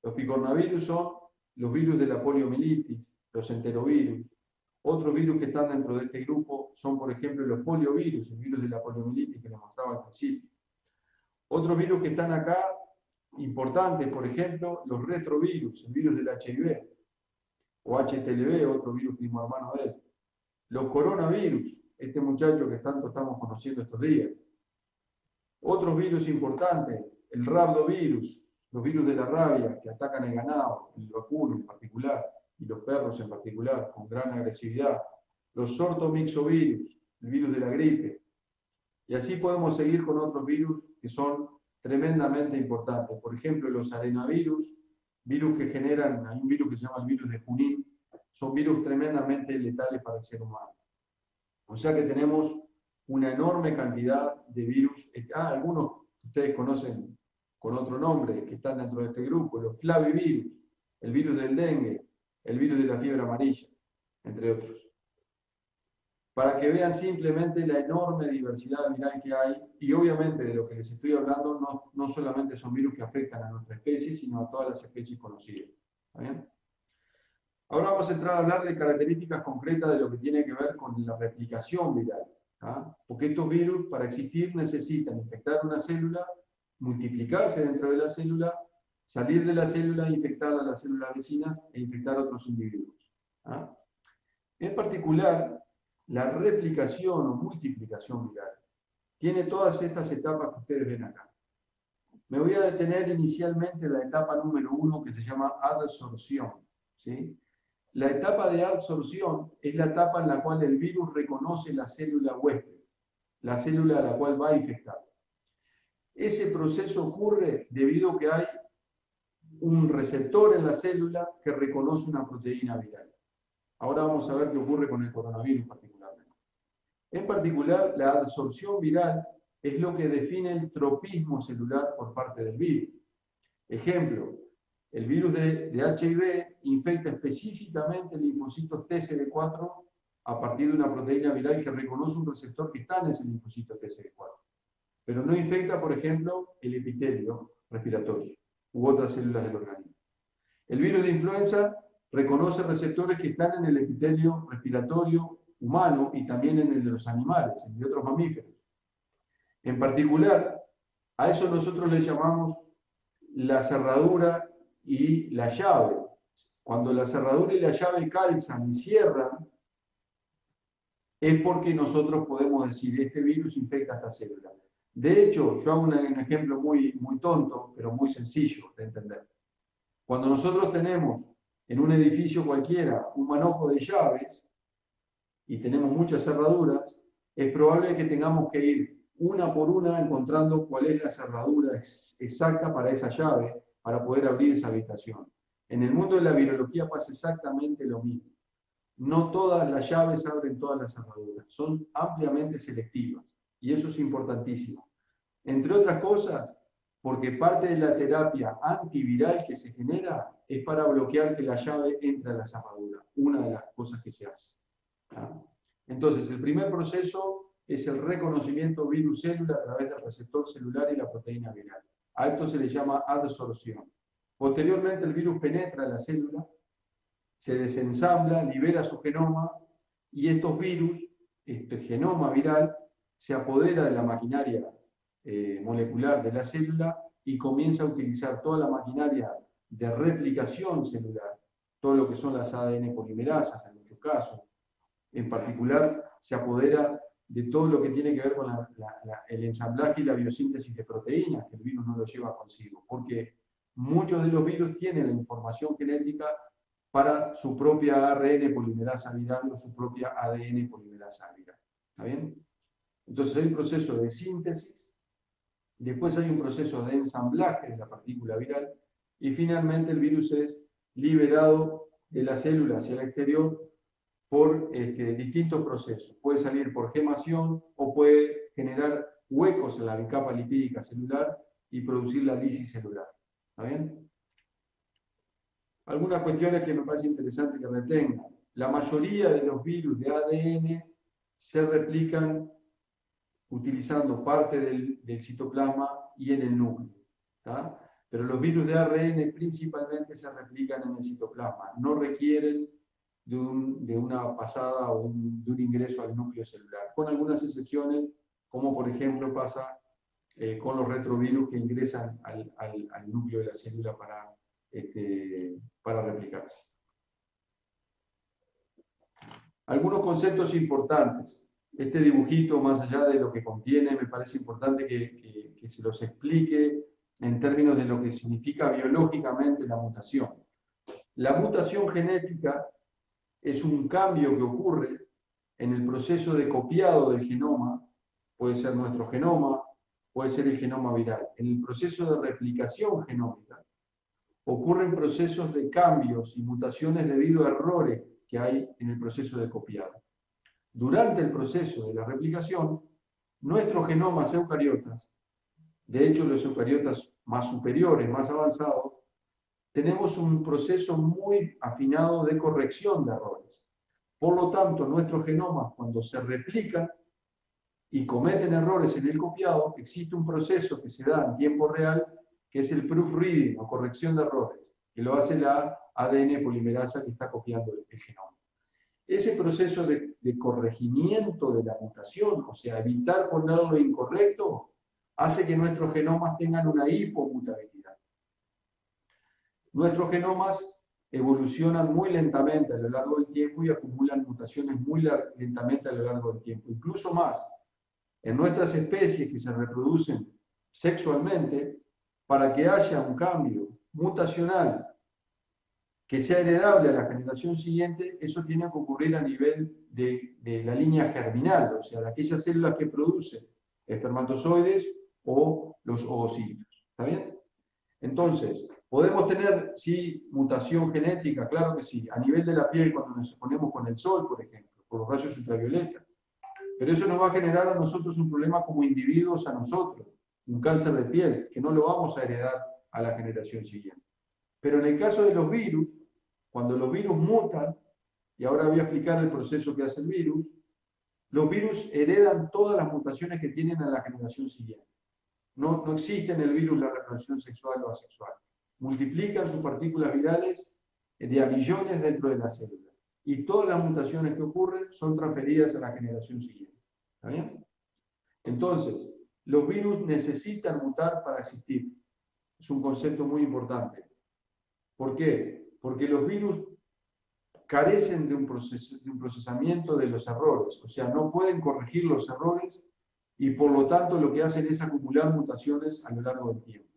Los picornavirus son los virus de la poliomielitis, los enterovirus. Otros virus que están dentro de este grupo son, por ejemplo, los poliovirus, el virus de la poliomielitis que les mostraba al principio. Otros virus que están acá, importantes, por ejemplo, los retrovirus, el virus del HIV, o HTLV, otro virus primo hermano de él. Los coronavirus, este muchacho que tanto estamos conociendo estos días. Otros virus importantes, el rhabdovirus, los virus de la rabia que atacan el ganado, el vacuno en particular, y los perros en particular, con gran agresividad. Los ortomixovirus, el virus de la gripe. Y así podemos seguir con otros virus que son tremendamente importantes. Por ejemplo, los adenovirus, virus que generan, hay un virus que se llama el virus de Junín, son virus tremendamente letales para el ser humano. O sea que tenemos una enorme cantidad de virus. Algunos que ustedes conocen con otro nombre, que están dentro de este grupo, los flavivirus, el virus del dengue, el virus de la fiebre amarilla, entre otros. para que vean simplemente la enorme diversidad viral que hay, y obviamente de lo que les estoy hablando no solamente son virus que afectan a nuestra especie, sino a todas las especies conocidas. ¿Está bien? Ahora vamos a entrar a hablar de características concretas de lo que tiene que ver con la replicación viral. ¿Ah? Porque estos virus, para existir, necesitan infectar una célula, multiplicarse dentro de la célula, salir de la célula, infectar a las células vecinas e infectar a otros individuos. ¿Ah? En particular, la replicación o multiplicación viral tiene todas estas etapas que ustedes ven acá. Me voy a detener inicialmente en la etapa número 1 que se llama adsorción. ¿Sí? La etapa de adsorción es la etapa en la cual el virus reconoce la célula huésped, la célula a la cual va a infectar. Ese proceso ocurre debido a que hay un receptor en la célula que reconoce una proteína viral. Ahora vamos a ver qué ocurre con el coronavirus particularmente. En particular, la adsorción viral es lo que define el tropismo celular por parte del virus. Ejemplo, el virus de HIV infecta específicamente linfocitos TCD4 a partir de una proteína viral que reconoce un receptor que está en ese linfocito TCD4. Pero no infecta, por ejemplo, el epitelio respiratorio u otras células del organismo. El virus de influenza reconoce receptores que están en el epitelio respiratorio humano y también en el de los animales, en de otros mamíferos. En particular, a eso nosotros le llamamos la cerradura y la llave. Cuando la cerradura y la llave calzan y cierran, es porque nosotros podemos decir, este virus infecta esta célula. De hecho, yo hago un ejemplo muy tonto, pero muy sencillo de entender. Cuando nosotros tenemos en un edificio cualquiera un manojo de llaves y tenemos muchas cerraduras, es probable que tengamos que ir una por una encontrando cuál es la cerradura exacta para esa llave para poder abrir esa habitación. En el mundo de la virología pasa exactamente lo mismo. No todas las llaves abren todas las cerraduras, son ampliamente selectivas y eso es importantísimo. Entre otras cosas, porque parte de la terapia antiviral que se genera es para bloquear que la llave entre a la cerradura, una de las cosas que se hace. ¿Ah? Entonces, el primer proceso es el reconocimiento virus-célula a través del receptor celular y la proteína viral. A esto se le llama adsorción. Posteriormente, el virus penetra la célula, se desensambla, libera su genoma y estos virus, este genoma viral, se apodera de la maquinaria molecular de la célula y comienza a utilizar toda la maquinaria de replicación celular, todo lo que son las ADN polimerasas en muchos casos. En particular, se apodera de todo lo que tiene que ver con el ensamblaje y la biosíntesis de proteínas, que el virus no lo lleva consigo, porque muchos de los virus tienen la información genética para su propia ARN polimerasa viral o su propia ADN polimerasa viral. ¿Está bien? Entonces hay un proceso de síntesis, después hay un proceso de ensamblaje de la partícula viral y finalmente el virus es liberado de la célula hacia el exterior por distintos procesos. Puede salir por gemación o puede generar huecos en la bicapa lipídica celular y producir la lisis celular. ¿Está bien? Algunas cuestiones que me parece interesante que retengan. La mayoría de los virus de ADN se replican utilizando parte del citoplasma y en el núcleo. ¿Tá? Pero los virus de ARN principalmente se replican en el citoplasma, no requieren de una pasada o de un ingreso al núcleo celular, con algunas excepciones, como por ejemplo pasa con los retrovirus que ingresan al núcleo de la célula para replicarse. Algunos conceptos importantes. Este dibujito, más allá de lo que contiene, me parece importante que se los explique en términos de lo que significa biológicamente la mutación. La mutación genética es un cambio que ocurre en el proceso de copiado del genoma, puede ser nuestro genoma, puede ser el genoma viral. En el proceso de replicación genómica ocurren procesos de cambios y mutaciones debido a errores que hay en el proceso de copiado. Durante el proceso de la replicación, nuestros genomas eucariotas, de hecho los eucariotas más superiores, más avanzados, tenemos un proceso muy afinado de corrección de errores. Por lo tanto, nuestros genomas, cuando se replican y cometen errores en el copiado, existe un proceso que se da en tiempo real, que es el proofreading o corrección de errores, que lo hace la ADN polimerasa que está copiando el genoma. Ese proceso de corregimiento de la mutación, o sea, evitar poner lo incorrecto, hace que nuestros genomas tengan una hipomutabilidad. Nuestros genomas evolucionan muy lentamente a lo largo del tiempo y acumulan mutaciones muy lentamente a lo largo del tiempo. Incluso más, en nuestras especies que se reproducen sexualmente, para que haya un cambio mutacional que sea heredable a la generación siguiente, eso tiene que ocurrir a nivel de la línea germinal, o sea, de aquellas células que producen espermatozoides o los ovocitos. ¿Está bien? Entonces, ¿podemos tener, sí, mutación genética? Claro que sí. A nivel de la piel, cuando nos exponemos con el sol, por ejemplo, por los rayos ultravioletas. Pero eso nos va a generar a nosotros un problema como individuos a nosotros, un cáncer de piel, que no lo vamos a heredar a la generación siguiente. Pero en el caso de los virus, cuando los virus mutan, y ahora voy a explicar el proceso que hace el virus, los virus heredan todas las mutaciones que tienen a la generación siguiente. No existe en el virus la reproducción sexual o asexual. Multiplican sus partículas virales de a millones dentro de la célula. Y todas las mutaciones que ocurren son transferidas a la generación siguiente. ¿Está bien? Entonces, los virus necesitan mutar para existir. Es un concepto muy importante. ¿Por qué? Porque los virus carecen de un procesamiento de los errores, o sea, no pueden corregir los errores y por lo tanto lo que hacen es acumular mutaciones a lo largo del tiempo.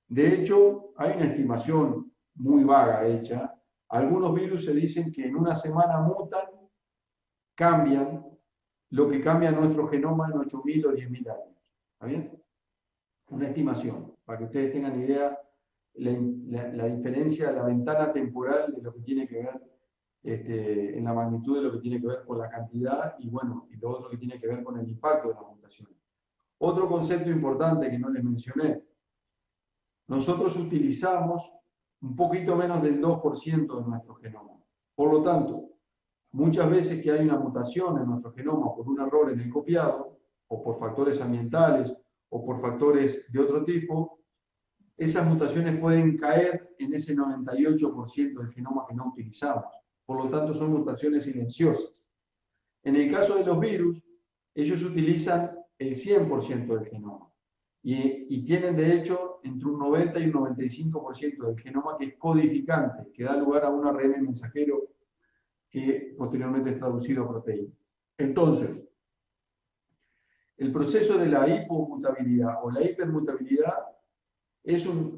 De hecho, hay una estimación muy vaga hecha. Algunos virus se dicen que en una semana mutan, cambian, lo que cambia nuestro genoma en 8.000 o 10.000 años. ¿Está bien? Una estimación, para que ustedes tengan idea la diferencia, la ventana temporal de lo que tiene que ver en la magnitud de lo que tiene que ver con la cantidad y bueno, y lo otro que tiene que ver con el impacto de la mutación. Otro concepto importante que no les mencioné, nosotros utilizamos un poquito menos del 2% de nuestro genoma. Por lo tanto, muchas veces que hay una mutación en nuestro genoma por un error en el copiado, o por factores ambientales, o por factores de otro tipo, esas mutaciones pueden caer en ese 98% del genoma que no utilizamos. Por lo tanto, son mutaciones silenciosas. En el caso de los virus, ellos utilizan el 100% del genoma. Y tienen, de hecho, entre un 90 y un 95% del genoma que es codificante, que da lugar a un ARN mensajero que posteriormente es traducido a proteína. Entonces, el proceso de la hipomutabilidad o la hipermutabilidad es una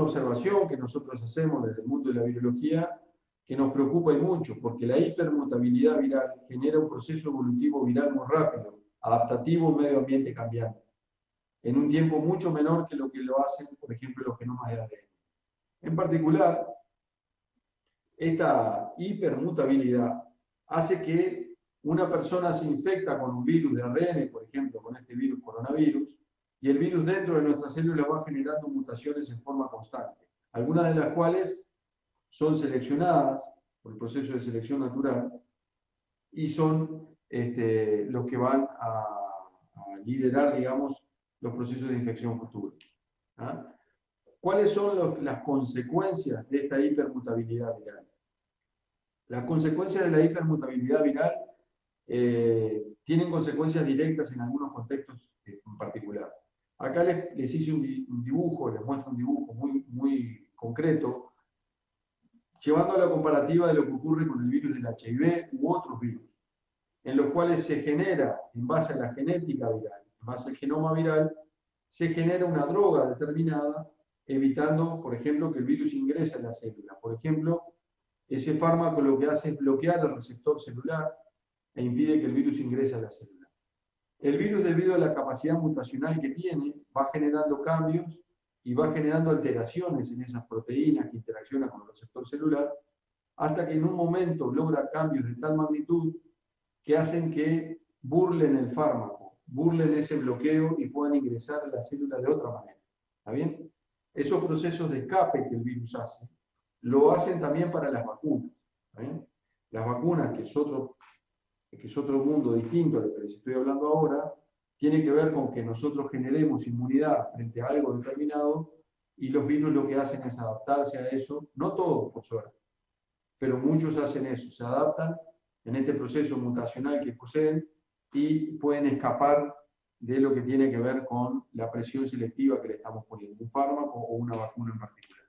observación que nosotros hacemos desde el mundo de la virología que nos preocupa y mucho, porque la hipermutabilidad viral genera un proceso evolutivo viral muy rápido, adaptativo a un medio ambiente cambiante, en un tiempo mucho menor que lo hacen, por ejemplo, los genomas de ADN. En particular, esta hipermutabilidad hace que una persona se infecta con un virus de ARN, por ejemplo, con este virus coronavirus, y el virus dentro de nuestras células va generando mutaciones en forma constante, algunas de las cuales son seleccionadas por el proceso de selección natural y son los que van a liderar, digamos, los procesos de infección futuros. ¿Ah? ¿Cuáles son las consecuencias de esta hipermutabilidad viral? Las consecuencias de la hipermutabilidad viral tienen consecuencias directas en algunos contextos en particular. Acá les hice un dibujo, les muestro un dibujo muy concreto, llevando a la comparativa de lo que ocurre con el virus del HIV u otros virus, en los cuales se genera, en base a la genética viral, en base al genoma viral, se genera una droga determinada, evitando, por ejemplo, que el virus ingrese a la célula. Por ejemplo, ese fármaco lo que hace es bloquear el receptor celular e impide que el virus ingrese a la célula. El virus, debido a la capacidad mutacional que tiene, va generando cambios y va generando alteraciones en esas proteínas que interaccionan con el receptor celular, hasta que en un momento logra cambios de tal magnitud que hacen que burlen el fármaco, burlen ese bloqueo y puedan ingresar a la célula de otra manera. ¿Está bien? Esos procesos de escape que el virus hace lo hacen también para las vacunas. ¿Bien? Las vacunas, que es otro mundo distinto al que les estoy hablando ahora, tiene que ver con que nosotros generemos inmunidad frente a algo determinado y los virus lo que hacen es adaptarse a eso, no todos por suerte, pero muchos hacen eso, se adaptan en este proceso mutacional que poseen y pueden escapar de lo que tiene que ver con la presión selectiva que le estamos poniendo, un fármaco o una vacuna en particular.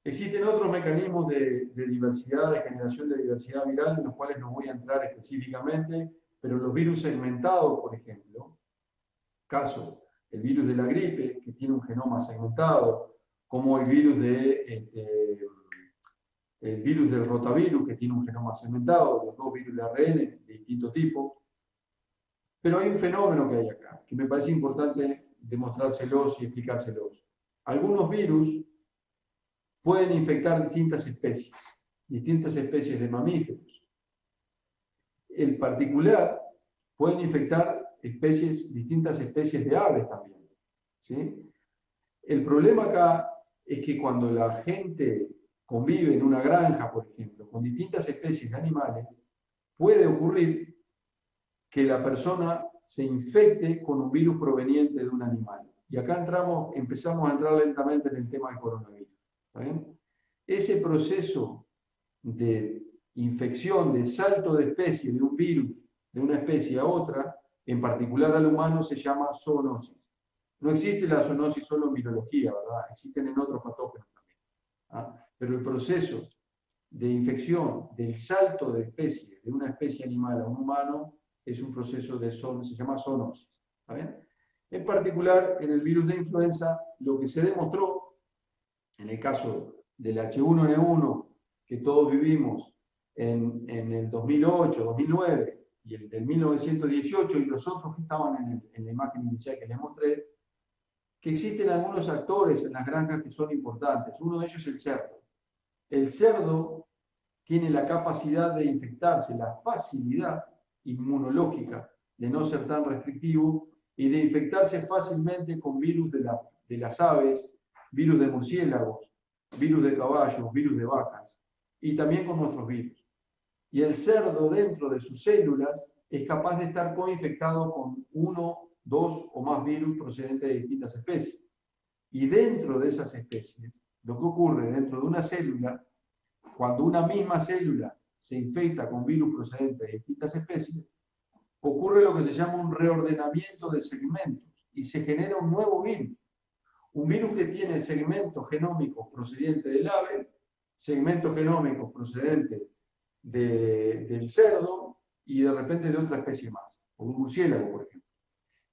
Existen otros mecanismos de diversidad, de generación de diversidad viral, en los cuales no voy a entrar específicamente, pero los virus segmentados, por ejemplo, caso el virus de la gripe, que tiene un genoma segmentado, como el virus el virus del rotavirus, que tiene un genoma segmentado, los dos virus de ARN de distinto tipo. Pero hay un fenómeno que hay acá, que me parece importante demostrárselos y explicárselos. Algunos virus pueden infectar distintas especies de mamíferos. En particular, pueden infectar distintas especies de aves también. ¿Sí? El problema acá es que cuando la gente convive en una granja, por ejemplo, con distintas especies de animales, puede ocurrir que la persona se infecte con un virus proveniente de un animal. Y acá empezamos a entrar lentamente en el tema del coronavirus. ¿Está bien? Ese proceso de infección, de salto de especie de un virus de una especie a otra, en particular al humano, se llama zoonosis. No existe la zoonosis solo en virología, ¿verdad? Existen en otros patógenos también. ¿Ah? Pero el proceso de infección del salto de especie de una especie animal a un humano es un proceso se llama zoonosis. ¿Está bien? En particular, en el virus de influenza, lo que se demostró, en el caso del H1N1, que todos vivimos en el 2008, 2009 y el del 1918, y los otros que estaban en la imagen inicial que les mostré, que existen algunos actores en las granjas que son importantes. Uno de ellos es el cerdo. El cerdo tiene la capacidad de infectarse, la facilidad inmunológica de no ser tan restrictivo y de infectarse fácilmente con virus de las aves, virus de murciélagos, virus de caballos, virus de vacas y también con otros virus. Y el cerdo dentro de sus células es capaz de estar coinfectado con uno, dos o más virus procedentes de distintas especies. Y dentro de esas especies, lo que ocurre dentro de una célula, cuando una misma célula se infecta con virus procedentes de distintas especies, ocurre lo que se llama un reordenamiento de segmentos y se genera un nuevo virus. Un virus que tiene segmentos genómicos procedentes del ave, segmentos genómicos procedentes del cerdo y de repente de otra especie más, o de un murciélago, por ejemplo.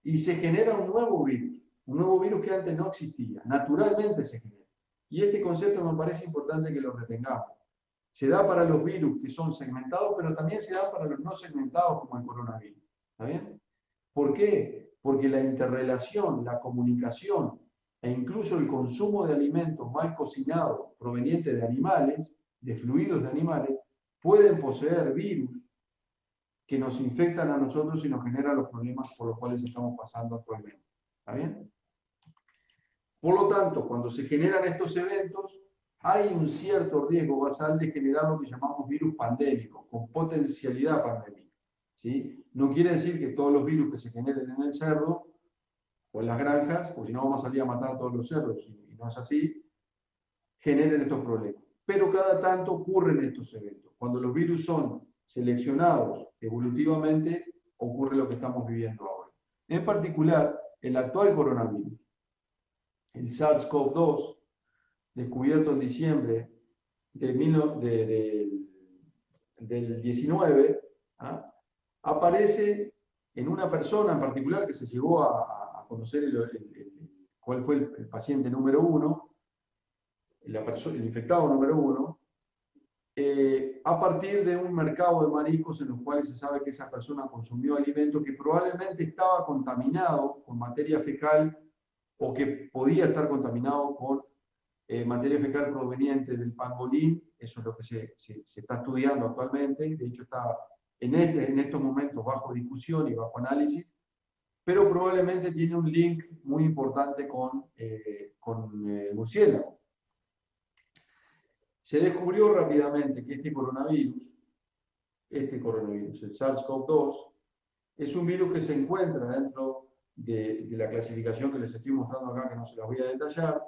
Y se genera un nuevo virus que antes no existía, naturalmente se genera. Y este concepto me parece importante que lo retengamos. Se da para los virus que son segmentados, pero también se da para los no segmentados como el coronavirus. ¿Está bien? ¿Por qué? Porque la interrelación, la comunicación e incluso el consumo de alimentos mal cocinados provenientes de animales, de fluidos de animales, pueden poseer virus que nos infectan a nosotros y nos generan los problemas por los cuales estamos pasando actualmente. ¿Está bien? Por lo tanto, cuando se generan estos eventos, hay un cierto riesgo basal de generar lo que llamamos virus pandémicos, con potencialidad pandémica. ¿Sí? No quiere decir que todos los virus que se generen en el cerdo o en las granjas, porque si no vamos a salir a matar a todos los cerdos, y no es así, generen estos problemas. Pero cada tanto ocurren estos eventos. Cuando los virus son seleccionados evolutivamente, ocurre lo que estamos viviendo ahora. En particular, el actual coronavirus, el SARS-CoV-2, descubierto en diciembre del 19, ¿ah? Aparece en una persona en particular que se llegó a conocer cuál fue el paciente número 1, el infectado número 1, a partir de un mercado de mariscos en los cuales se sabe que esa persona consumió alimento que probablemente estaba contaminado con materia fecal o que podía estar contaminado con materia fecal proveniente del pangolín. Eso es lo que se está estudiando actualmente, de hecho está en estos momentos bajo discusión y bajo análisis, pero probablemente tiene un link muy importante con el murciélago. se descubrió rápidamente que este coronavirus, el SARS-CoV-2, es un virus que se encuentra dentro de la clasificación que les estoy mostrando acá, que no se las voy a detallar,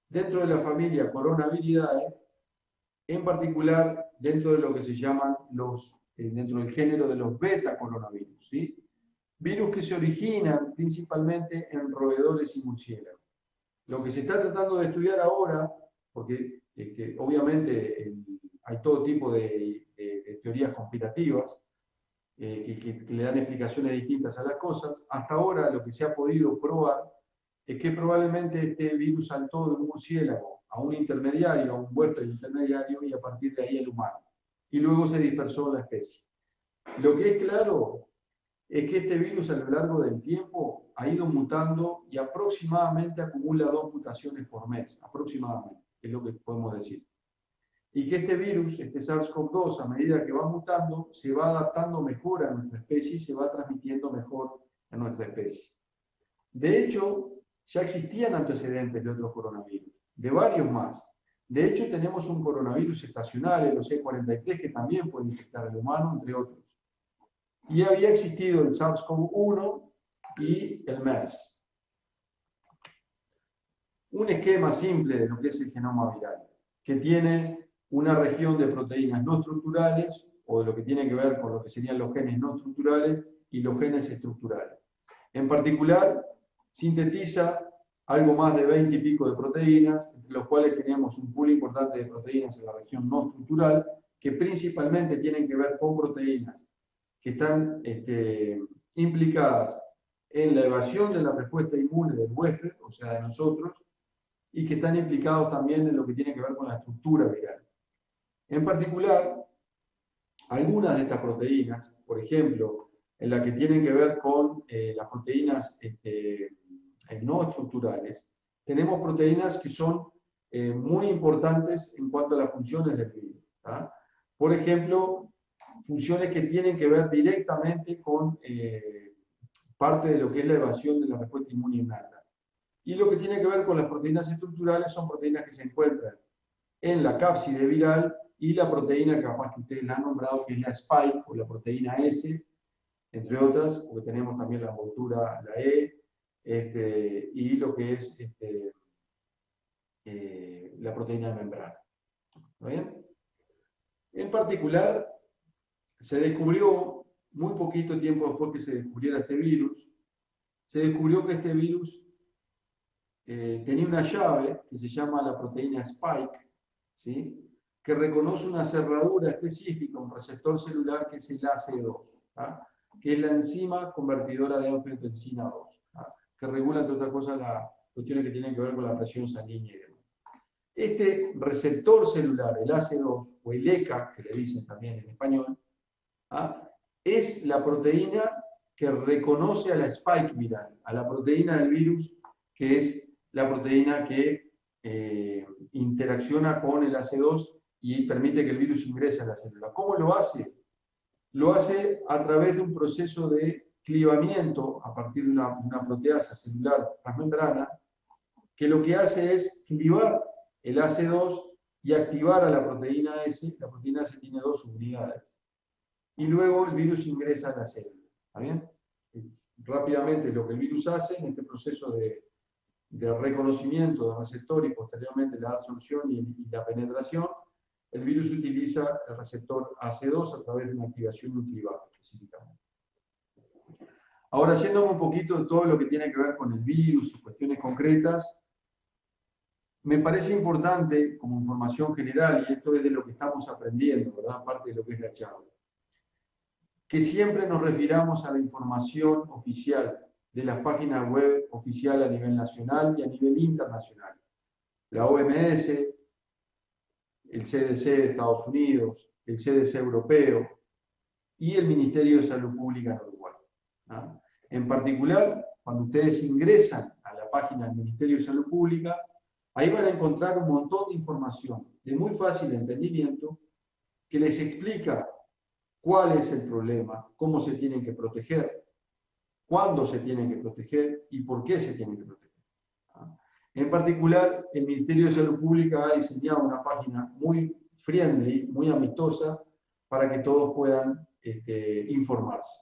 dentro de la familia Coronaviridae, en particular dentro de lo que se llaman dentro del género de los beta coronavirus, ¿sí? Virus que se originan principalmente en roedores y murciélagos. Lo que se está tratando de estudiar ahora, porque obviamente hay todo tipo de teorías conspirativas que le dan explicaciones distintas a las cosas, hasta ahora lo que se ha podido probar es que probablemente este virus saltó de un murciélago a un intermediario, a un huésped intermediario, y a partir de ahí el humano. Y luego se dispersó la especie. Lo que es claro es que este virus a lo largo del tiempo ha ido mutando y aproximadamente acumula 2 mutaciones por mes, aproximadamente, es lo que podemos decir. Y que este virus, este SARS-CoV-2, a medida que va mutando, se va adaptando mejor a nuestra especie y se va transmitiendo mejor a nuestra especie. De hecho, ya existían antecedentes de otros coronavirus, de varios más. De hecho, tenemos un coronavirus estacional, el OC43, que también puede infectar al humano, entre otros. Y había existido el SARS-CoV-1 y el MERS. Un esquema simple de lo que es el genoma viral, que tiene una región de proteínas no estructurales, o de lo que tiene que ver con lo que serían los genes no estructurales y los genes estructurales. En particular, sintetiza algo más de 20 y pico de proteínas, entre los cuales tenemos un pool importante de proteínas en la región no estructural, que principalmente tienen que ver con proteínas que están implicadas en la evasión de la respuesta inmune del huésped, o sea, de nosotros, y que están implicados también en lo que tiene que ver con la estructura viral. En particular, algunas de estas proteínas, por ejemplo, en las que tienen que ver con las proteínas no estructurales, tenemos proteínas que son muy importantes en cuanto a las funciones del virus. ¿tá? Por ejemplo, funciones que tienen que ver directamente con parte de lo que es la evasión de la respuesta inmune innata. Y lo que tiene que ver con las proteínas estructurales son proteínas que se encuentran en la cápside viral y la proteína que capaz que ustedes la han nombrado, que es la spike o la proteína S, entre otras, porque tenemos también la envoltura, la E, y lo que es la proteína de membrana. ¿Está bien? En particular, se descubrió, muy poquito tiempo después que se descubriera este virus, se descubrió que este virus tenía una llave que se llama la proteína spike, ¿sí? Que reconoce una cerradura específica, un receptor celular que es el AC2, ¿tá? Que es la enzima convertidora de angiotensina 2, ¿tá? Que regula, entre otras cosas, las cuestiones que tienen que ver con la presión sanguínea y demás. Este receptor celular, el AC2, o el ECA, que le dicen también en español, ¿tá? Es la proteína que reconoce a la spike viral, a la proteína del virus, que es la proteína que interacciona con el AC2 y permite que el virus ingrese a la célula. ¿Cómo lo hace? Lo hace a través de un proceso de clivamiento a partir de una proteasa celular transmembrana, que lo que hace es clivar el AC2 y activar a la proteína S. La proteína S tiene 2 subunidades. Y luego el virus ingresa a la célula. ¿Está bien? Rápidamente lo que el virus hace en este proceso de reconocimiento del receptor y posteriormente la absorción y la penetración, el virus utiliza el receptor AC2 a través de una activación de un clivaje específicamente. Ahora, yéndome un poquito de todo lo que tiene que ver con el virus y cuestiones concretas, me parece importante, como información general, y esto es de lo que estamos aprendiendo, ¿verdad? Aparte de lo que es la charla, que siempre nos refiramos a la información oficial de las páginas web oficial a nivel nacional y a nivel internacional. La OMS, el CDC de Estados Unidos, el CDC europeo y el Ministerio de Salud Pública de Uruguay. ¿Ah? En particular, cuando ustedes ingresan a la página del Ministerio de Salud Pública, ahí van a encontrar un montón de información de muy fácil entendimiento que les explica cuál es el problema, cómo se tienen que proteger, cuándo se tienen que proteger y por qué se tienen que proteger. En particular, el Ministerio de Salud Pública ha diseñado una página muy friendly, muy amistosa, para que todos puedan informarse.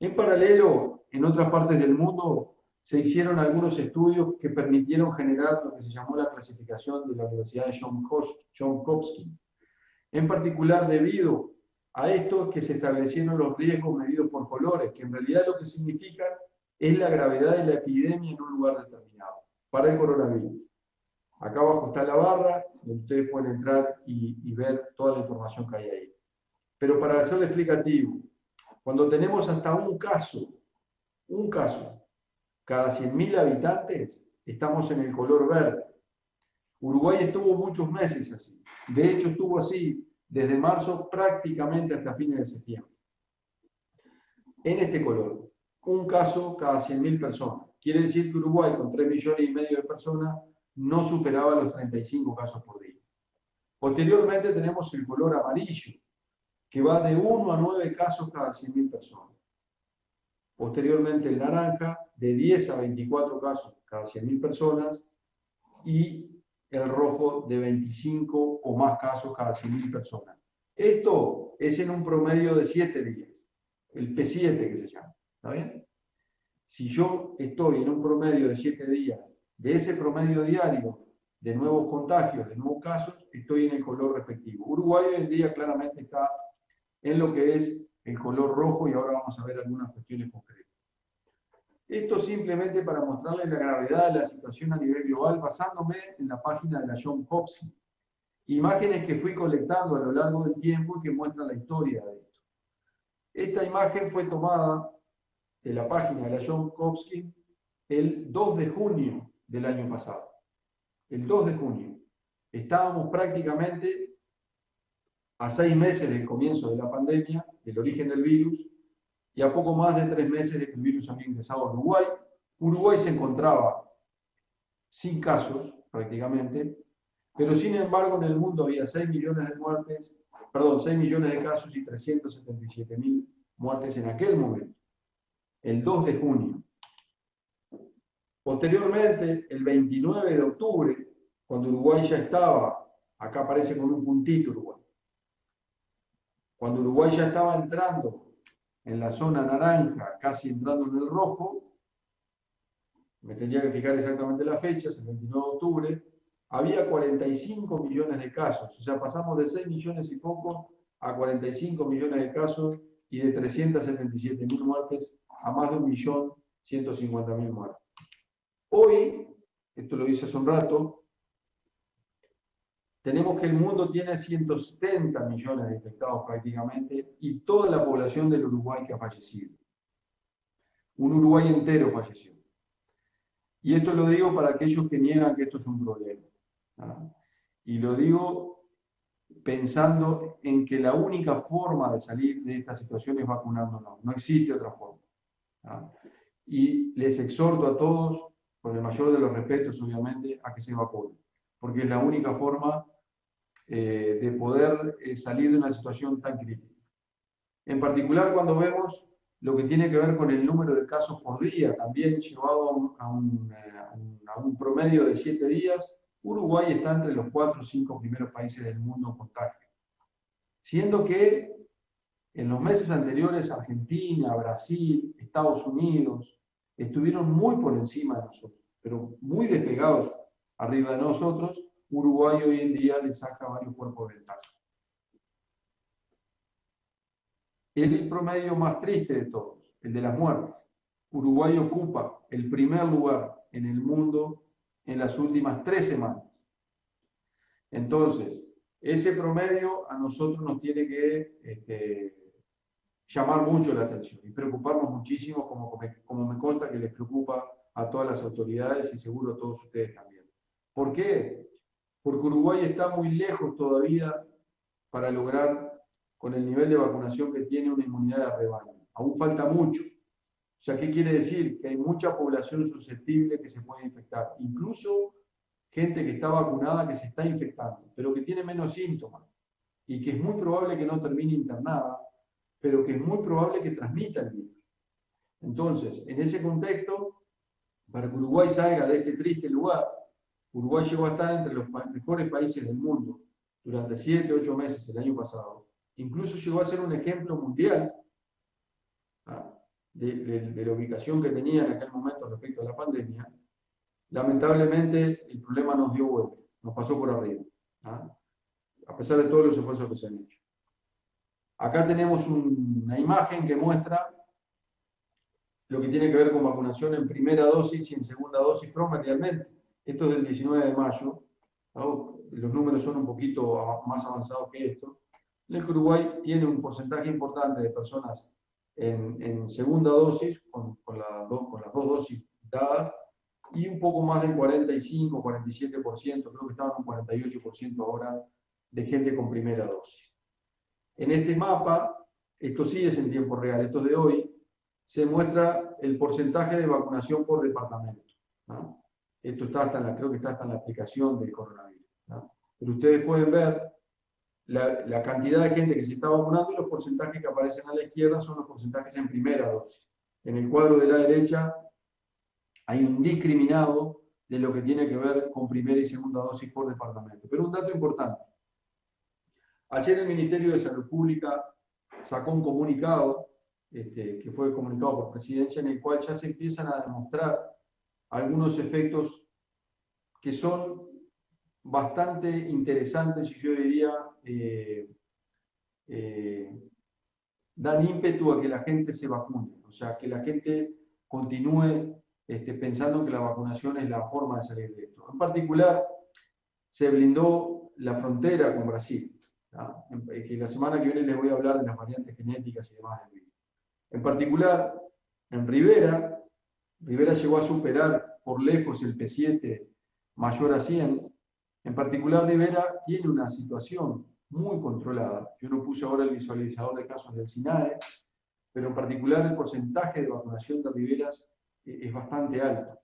En paralelo, en otras partes del mundo, se hicieron algunos estudios que permitieron generar lo que se llamó la clasificación de la Universidad de Johns Hopkins. En particular, debido a esto es que se establecieron los riesgos medidos por colores, que en realidad lo que significan es la gravedad de la epidemia en un lugar determinado, para el coronavirus. Acá abajo está la barra, donde ustedes pueden entrar y ver toda la información que hay ahí. Pero para hacerlo explicativo, cuando tenemos hasta un caso, cada 100.000 habitantes, estamos en el color verde. Uruguay estuvo muchos meses así. De hecho, estuvo así desde marzo prácticamente hasta fines de septiembre. En este color, un caso cada 100.000 personas. Quiere decir que Uruguay, con 3,5 millones de personas, no superaba los 35 casos por día. Posteriormente tenemos el color amarillo, que va de 1 a 9 casos cada 100.000 personas. Posteriormente el naranja, de 10 a 24 casos cada 100.000 personas, y el rojo de 25 o más casos cada 100.000 personas. Esto es en un promedio de 7 días, el P7 que se llama, ¿está bien? Si yo estoy en un promedio de 7 días, de ese promedio diario de nuevos contagios, de nuevos casos, estoy en el color respectivo. Uruguay hoy en día claramente está en lo que es el color rojo y ahora vamos a ver algunas cuestiones concretas. Esto simplemente para mostrarles la gravedad de la situación a nivel global basándome en la página de la Johns Hopkins. Imágenes que fui colectando a lo largo del tiempo y que muestran la historia de esto. Esta imagen fue tomada de la página de la Johns Hopkins el 2 de junio del año pasado. El 2 de junio. Estábamos prácticamente a 6 meses del comienzo de la pandemia, del origen del virus, y a poco más de 3 meses de que el virus había ingresado a Uruguay. Uruguay se encontraba sin casos, prácticamente, pero sin embargo en el mundo había 6 millones de muertes, 6 millones de casos y 377.000 muertes en aquel momento, el 2 de junio. Posteriormente, el 29 de octubre, cuando Uruguay ya estaba, acá aparece con un puntito Uruguay, cuando Uruguay ya estaba entrando en la zona naranja, casi entrando en el rojo, me tendría que fijar exactamente la fecha, es el 29 de octubre, había 45 millones de casos, o sea, pasamos de 6 millones y poco a 45 millones de casos y de 377.000 muertes a más de 1.150.000 muertes. Hoy, esto lo hice hace un rato, tenemos que el mundo tiene 170 millones de infectados prácticamente y toda la población del Uruguay que ha fallecido. Un Uruguay entero falleció. Y esto lo digo para aquellos que niegan que esto es un problema. ¿Ah? Y lo digo pensando en que la única forma de salir de esta situación es vacunándonos. No existe otra forma. ¿Ah? Y les exhorto a todos, con el mayor de los respetos obviamente, a que se vacunen. Porque es la única forma de poder salir de una situación tan crítica. En particular cuando vemos lo que tiene que ver con el número de casos por día, también llevado a un promedio de 7 días, Uruguay está entre los 4 o 5 primeros países del mundo en contagio. Siendo que en los meses anteriores Argentina, Brasil, Estados Unidos estuvieron muy por encima de nosotros, pero muy despegados arriba de nosotros. Uruguay hoy en día le saca varios cuerpos de ventaja. El promedio más triste de todos, el de las muertes. Uruguay ocupa el primer lugar en el mundo en las últimas 3 semanas. Entonces, ese promedio a nosotros nos tiene que llamar mucho la atención y preocuparnos muchísimo, como me consta que les preocupa a todas las autoridades y seguro a todos ustedes también. ¿Por qué? Porque Uruguay está muy lejos todavía para lograr, con el nivel de vacunación que tiene, una inmunidad de rebaño. Aún falta mucho. O sea, ¿qué quiere decir? Que hay mucha población susceptible que se puede infectar. Incluso gente que está vacunada que se está infectando, pero que tiene menos síntomas y que es muy probable que no termine internada, pero que es muy probable que transmita el virus. Entonces, en ese contexto, Para que Uruguay salga de este triste lugar, Uruguay llegó a estar entre los mejores países del mundo durante 7, 8 meses el año pasado. Incluso llegó a ser un ejemplo mundial de la ubicación que tenía en aquel momento respecto a la pandemia. Lamentablemente el problema nos dio vuelta, nos pasó por arriba, a pesar de todos los esfuerzos que se han hecho. Acá tenemos una imagen que muestra lo que tiene que ver con vacunación en primera dosis y en segunda dosis promedialmente. Esto es del 19 de mayo, ¿no? Los números son un poquito más avanzados que esto. En el que Uruguay tiene un porcentaje importante de personas en segunda dosis, con las dos dosis dadas, y un poco más del 45, 47%, creo que estaban un 48% ahora, de gente con primera dosis. En este mapa, esto sí es en tiempo real, esto es de hoy, se muestra el porcentaje de vacunación por departamento, ¿no? Esto está hasta creo que está hasta en la aplicación del coronavirus, ¿no? Pero ustedes pueden ver la cantidad de gente que se está vacunando y los porcentajes que aparecen a la izquierda son los porcentajes en primera dosis. En el cuadro de la derecha hay un discriminado de lo que tiene que ver con primera y segunda dosis por departamento. Pero un dato importante. Ayer el Ministerio de Salud Pública sacó un comunicado, que fue comunicado por Presidencia, en el cual ya se empiezan a demostrar algunos efectos que son bastante interesantes y yo diría dan ímpetu a que la gente se vacune, o sea, que la gente continúe pensando que la vacunación es la forma de salir de esto. En particular, se blindó la frontera con Brasil, ¿no? Que la semana que viene les voy a hablar de las variantes genéticas y demás del virus. En particular, en Rivera llegó a superar por lejos el P7 mayor a 100. En particular, Rivera tiene una situación muy controlada. Yo no puse ahora el visualizador de casos del SINAE, pero en particular el porcentaje de vacunación de Riveras es bastante alto.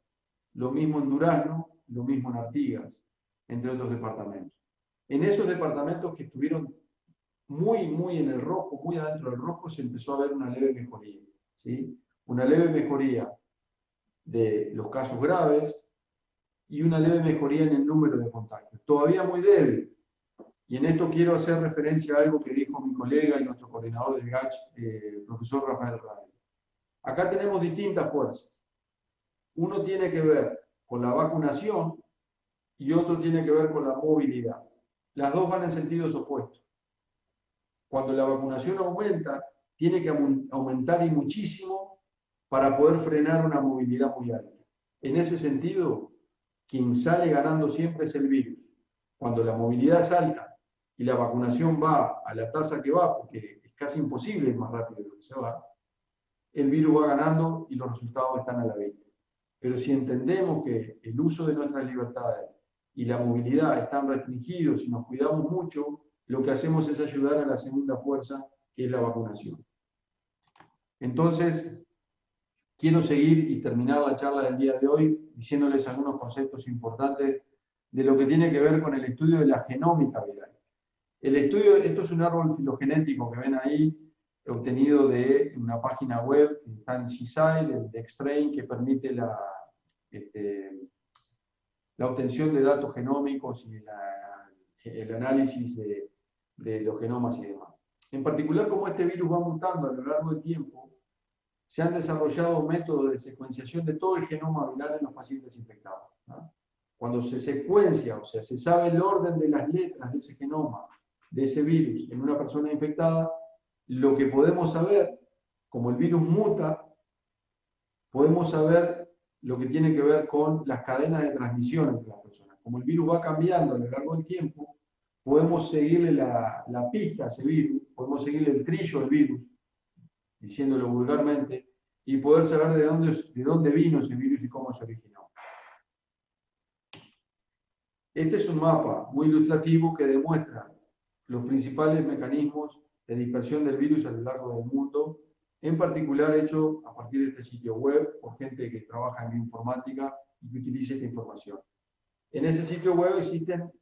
Lo mismo en Durazno, lo mismo en Artigas, entre otros departamentos. En esos departamentos que estuvieron muy en el rojo, muy adentro del rojo, se empezó a ver una leve mejoría, ¿sí? Una leve mejoría de los casos graves y una leve mejoría en el número de contagios. Todavía muy débil. Y en esto quiero hacer referencia a algo que dijo mi colega y nuestro coordinador del GACH, profesor Rafael Ravel. Acá tenemos distintas fuerzas. Uno tiene que ver con la vacunación y otro tiene que ver con la movilidad. Las dos van en sentidos opuestos. Cuando la vacunación aumenta, tiene que aumentar y muchísimo para poder frenar una movilidad muy alta. En ese sentido, quien sale ganando siempre es el virus. Cuando la movilidad es alta y la vacunación va a la tasa que va, porque es casi imposible ir más rápido de lo que se va, el virus va ganando y los resultados están a la vista. Pero si entendemos que el uso de nuestras libertades y la movilidad están restringidos y nos cuidamos mucho, lo que hacemos es ayudar a la segunda fuerza, que es la vacunación. Entonces, quiero seguir y terminar la charla del día de hoy diciéndoles algunos conceptos importantes de lo que tiene que ver con el estudio de la genómica viral. El estudio, esto es un árbol filogenético que ven ahí, obtenido de una página web que está en CSI, de Extrain, que permite la obtención de datos genómicos y el análisis de los genomas y demás. En particular, como este virus va mutando a lo largo del tiempo, se han desarrollado métodos de secuenciación de todo el genoma viral en los pacientes infectados, ¿no? Cuando se secuencia, o sea, se sabe el orden de las letras de ese genoma, de ese virus, en una persona infectada, lo que podemos saber, como el virus muta, podemos saber lo que tiene que ver con las cadenas de transmisión entre las personas. Como el virus va cambiando a lo largo del tiempo, podemos seguirle la pista a ese virus, podemos seguirle el trillo al virus, diciéndolo vulgarmente, y poder saber de dónde vino ese virus y cómo se originó. Este es un mapa muy ilustrativo que demuestra los principales mecanismos de dispersión del virus a lo largo del mundo, en particular hecho a partir de este sitio web por gente que trabaja en bioinformática y que utiliza esta información. En ese sitio web existen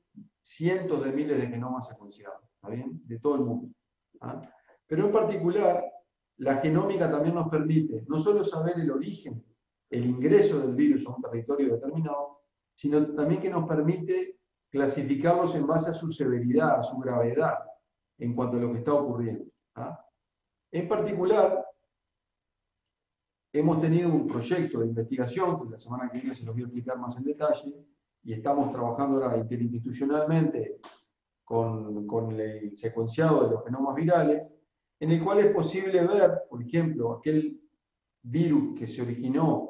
cientos de miles de genomas secuenciados, ¿está bien? De todo el mundo, ¿ah? Pero en particular, la genómica también nos permite no solo saber el origen el ingreso del virus a un territorio determinado, sino también que nos permite clasificarlos en base a su severidad, a su gravedad, en cuanto a lo que está ocurriendo. En particular, hemos tenido un proyecto de investigación, que la semana que viene se los voy a explicar más en detalle, y estamos trabajando ahora interinstitucionalmente con el secuenciado de los genomas virales, en el cual es posible ver, por ejemplo, aquel virus que se originó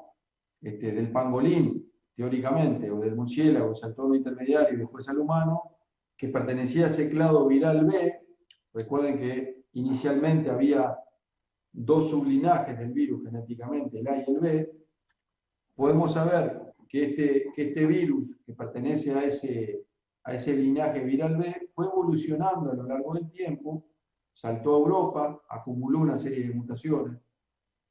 del pangolín, teóricamente, o del murciélago, saltó intermediario y después al humano, que pertenecía a ese clado viral B. Recuerden que inicialmente había dos sublinajes del virus genéticamente, el A y el B. Podemos saber que este virus, que pertenece a ese linaje viral B, fue evolucionando a lo largo del tiempo, saltó a Europa, acumuló una serie de mutaciones.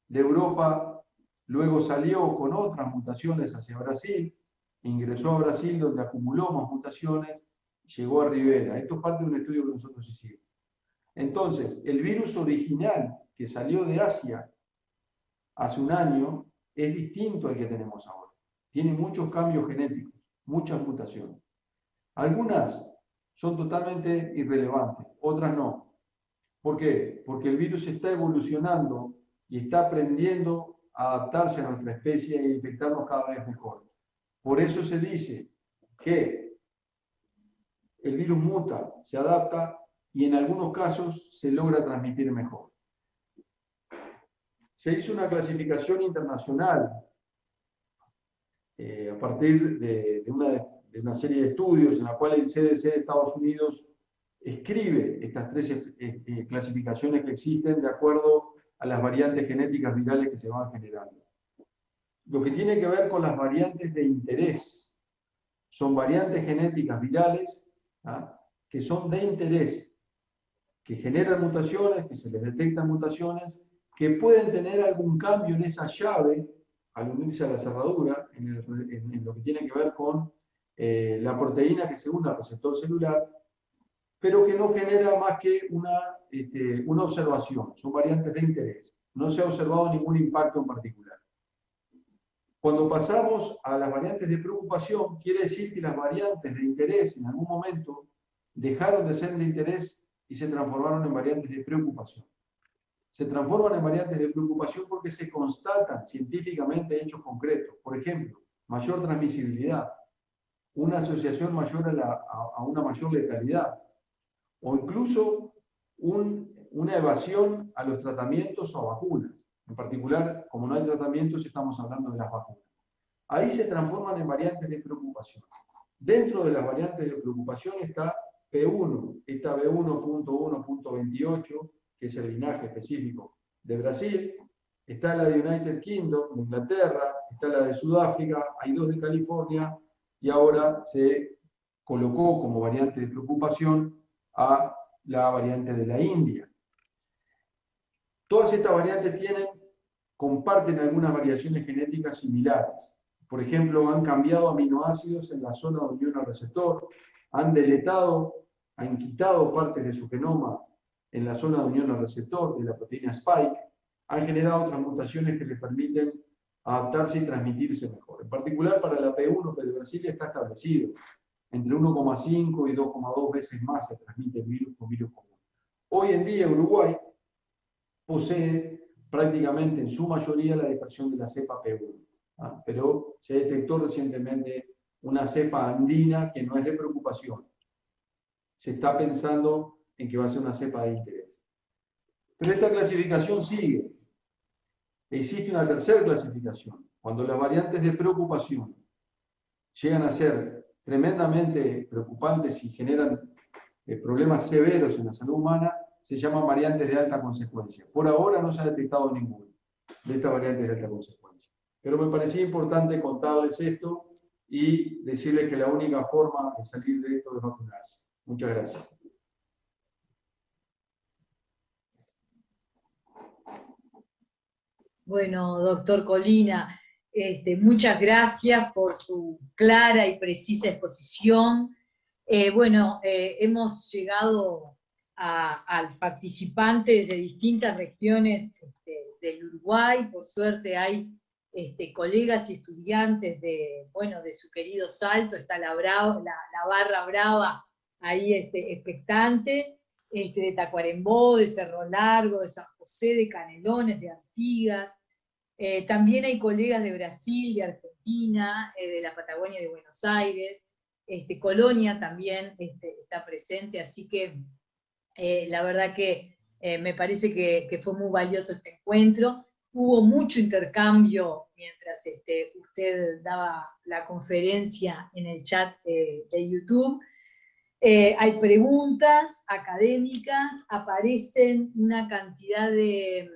De Europa luego salió con otras mutaciones hacia Brasil, ingresó a Brasil donde acumuló más mutaciones, llegó a Rivera. Esto es parte de un estudio que nosotros hicimos. Entonces, el virus original que salió de Asia hace un año es distinto al que tenemos ahora. Tiene muchos cambios genéticos, muchas mutaciones. Algunas son totalmente irrelevantes, otras no. ¿Por qué? Porque el virus está evolucionando y está aprendiendo a adaptarse a nuestra especie e infectarnos cada vez mejor. Por eso se dice que el virus muta, se adapta y en algunos casos se logra transmitir mejor. Se hizo una clasificación internacional a partir de una serie de estudios en la cual el CDC de Estados Unidos escribe estas tres clasificaciones que existen de acuerdo a las variantes genéticas virales que se van generando. Lo que tiene que ver con las variantes de interés son variantes genéticas virales que son de interés, que generan mutaciones, que se les detectan mutaciones, que pueden tener algún cambio en esa llave al unirse a la cerradura, en lo que tiene que ver con la proteína que se une al receptor celular, pero que no genera más que una observación, son variantes de interés. No se ha observado ningún impacto en particular. Cuando pasamos a las variantes de preocupación, quiere decir que las variantes de interés en algún momento dejaron de ser de interés y se transformaron en variantes de preocupación. Se transforman en variantes de preocupación porque se constatan científicamente hechos concretos. Por ejemplo, mayor transmisibilidad, una asociación mayor a una mayor letalidad, o incluso una evasión a los tratamientos o a vacunas. En particular, como no hay tratamientos, estamos hablando de las vacunas. Ahí se transforman en variantes de preocupación. Dentro de las variantes de preocupación está P1, esta B1.1.28, que es el linaje específico de Brasil, está la de United Kingdom, de Inglaterra, está la de Sudáfrica, hay dos de California, y ahora se colocó como variante de preocupación a la variante de la India. Todas estas variantes comparten algunas variaciones genéticas similares. Por ejemplo, han cambiado aminoácidos en la zona de unión al receptor, han quitado partes de su genoma en la zona de unión al receptor de la proteína Spike, han generado otras mutaciones que les permiten adaptarse y transmitirse mejor. En particular, para la P1 que de Brasil está establecido. Entre 1,5 y 2,2 veces más se transmite el virus con virus común. Hoy en día Uruguay posee prácticamente en su mayoría la dispersión de la cepa P1, pero se detectó recientemente una cepa andina que no es de preocupación. Se está pensando en que va a ser una cepa de interés. Pero esta clasificación sigue. Existe una tercera clasificación. Cuando las variantes de preocupación llegan a ser tremendamente preocupantes y generan problemas severos en la salud humana, se llaman variantes de alta consecuencia. Por ahora no se ha detectado ninguna de estas variantes de alta consecuencia. Pero me parecía importante contarles esto y decirles que la única forma de salir de esto es vacunarse. Muchas gracias. Bueno, doctor Colina, muchas gracias por su clara y precisa exposición. Hemos llegado a participantes de distintas regiones del Uruguay. Por suerte hay colegas y estudiantes de, bueno, de su querido Salto, está la barra brava ahí expectante, de Tacuarembó, de Cerro Largo, de San José, de Canelones, de Artigas. También hay colegas de Brasil, de Argentina, de la Patagonia de Buenos Aires. Colonia también está presente, así que la verdad que me parece que fue muy valioso este encuentro. Hubo mucho intercambio mientras usted daba la conferencia en el chat de YouTube. Hay preguntas académicas, aparecen una cantidad de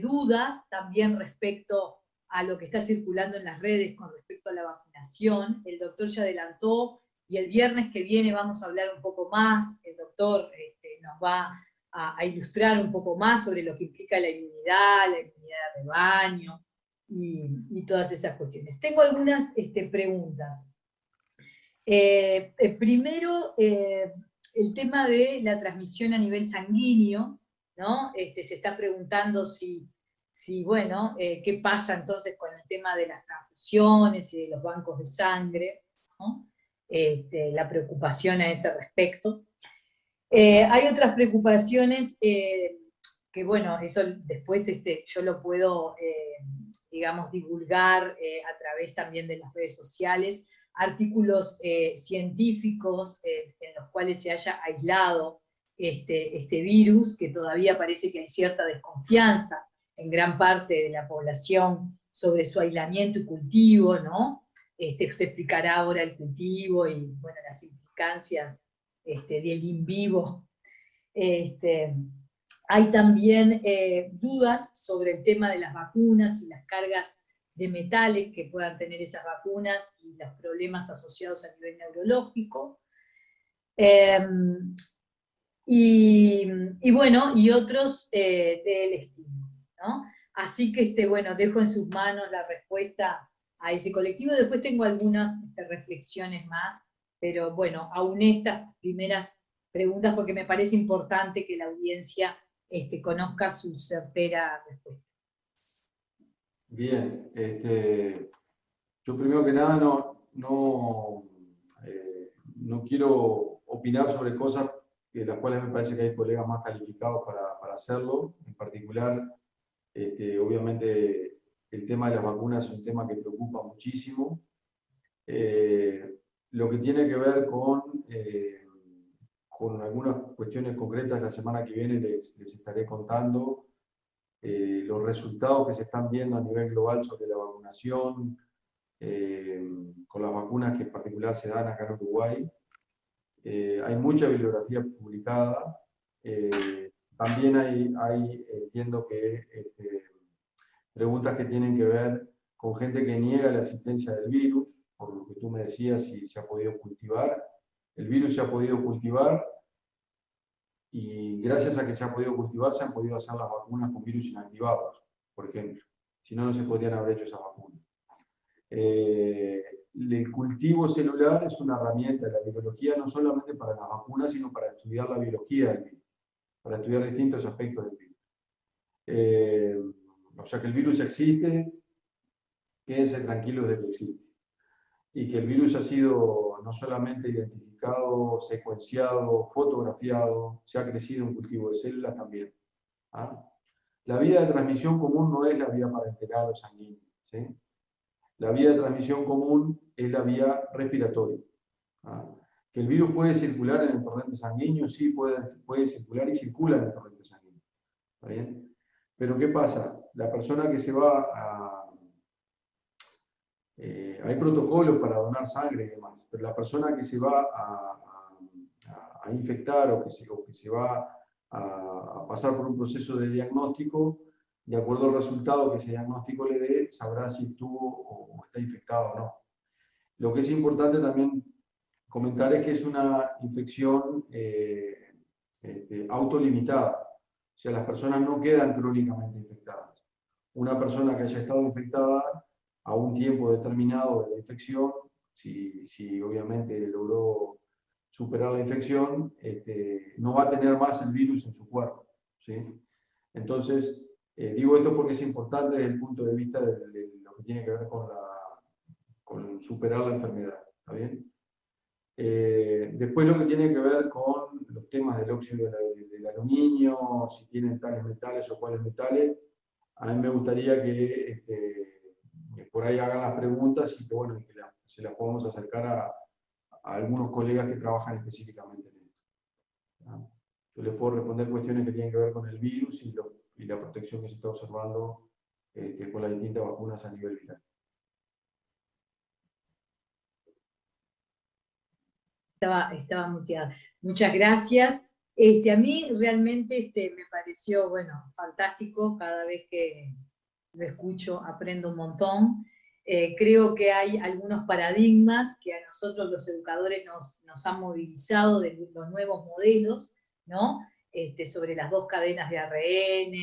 dudas también respecto a lo que está circulando en las redes con respecto a la vacunación. El doctor ya adelantó y el viernes que viene vamos a hablar un poco más. El doctor nos va a ilustrar un poco más sobre lo que implica la inmunidad de rebaño y todas esas cuestiones. Tengo algunas preguntas. Primero, el tema de la transmisión a nivel sanguíneo, ¿no? Se está preguntando bueno, qué pasa entonces con el tema de las transfusiones y de los bancos de sangre, ¿no? La preocupación a ese respecto. Hay otras preocupaciones que, bueno, eso después yo lo puedo, digamos, divulgar a través también de las redes sociales, artículos científicos en los cuales se haya aislado este virus, que todavía parece que hay cierta desconfianza en gran parte de la población sobre su aislamiento y cultivo, ¿no? Usted explicará ahora el cultivo y, bueno, las implicancias del in vivo. Hay también dudas sobre el tema de las vacunas y las cargas de metales que puedan tener esas vacunas y los problemas asociados a nivel neurológico. Y bueno, y otros del estilo, ¿no? Así que, bueno, dejo en sus manos la respuesta a ese colectivo. Después tengo algunas reflexiones más, pero bueno, aún estas primeras preguntas porque me parece importante que la audiencia conozca su certera respuesta. Bien, yo primero que nada no quiero opinar sobre cosas de las cuales me parece que hay colegas más calificados para hacerlo. En particular, obviamente el tema de las vacunas es un tema que preocupa muchísimo. Lo que tiene que ver con algunas cuestiones concretas, la semana que viene les estaré contando los resultados que se están viendo a nivel global sobre la vacunación, con las vacunas que en particular se dan acá en Uruguay. Hay mucha bibliografía publicada. También entiendo que preguntas que tienen que ver con gente que niega la existencia del virus, por lo que tú me decías, si se ha podido cultivar. El virus se ha podido cultivar y gracias a que se ha podido cultivar se han podido hacer las vacunas con virus inactivados, por ejemplo. Si no, no se podrían haber hecho esas vacunas. El cultivo celular es una herramienta de la biología no solamente para las vacunas, sino para estudiar la biología del virus, para estudiar distintos aspectos del virus. O sea que el virus existe, quédense tranquilos de que existe. Y que el virus ha sido no solamente identificado, secuenciado, fotografiado, se ha crecido un cultivo de células también. ¿Ah? La vía de transmisión común no es la vía parenteral o sanguínea, ¿sí? La vía de transmisión común es la vía respiratoria. ¿Ah? Que el virus puede circular en el torrente sanguíneo, sí, puede circular y circula en el torrente sanguíneo. ¿Está bien? Pero ¿qué pasa? La persona que se va hay protocolos para donar sangre y demás, pero la persona que se va a infectar o que se va a pasar por un proceso de diagnóstico, de acuerdo al resultado que ese diagnóstico le dé, sabrá si estuvo o está infectado o no. Lo que es importante también comentar es que es una infección autolimitada, o sea, las personas no quedan crónicamente infectadas. Una persona que haya estado infectada a un tiempo determinado de la infección, si obviamente logró superar la infección, no va a tener más el virus en su cuerpo, ¿sí? Entonces, digo esto porque es importante desde el punto de vista de lo que tiene que ver con superar la enfermedad, ¿está bien? Después lo que tiene que ver con los temas del óxido del aluminio, si tienen tales metales o cuáles metales, a mí me gustaría que por ahí hagan las preguntas y que, bueno, que se las podamos acercar a algunos colegas que trabajan específicamente en esto, ¿no? Yo les puedo responder cuestiones que tienen que ver con el virus y la protección que se está observando con las distintas vacunas a nivel viral. Estaba muteada. Muchas gracias. A mí realmente me pareció, bueno, fantástico. Cada vez que lo escucho aprendo un montón. Creo que hay algunos paradigmas que a nosotros los educadores nos han movilizado de los nuevos modelos, ¿no? Sobre las 2 cadenas de ARN,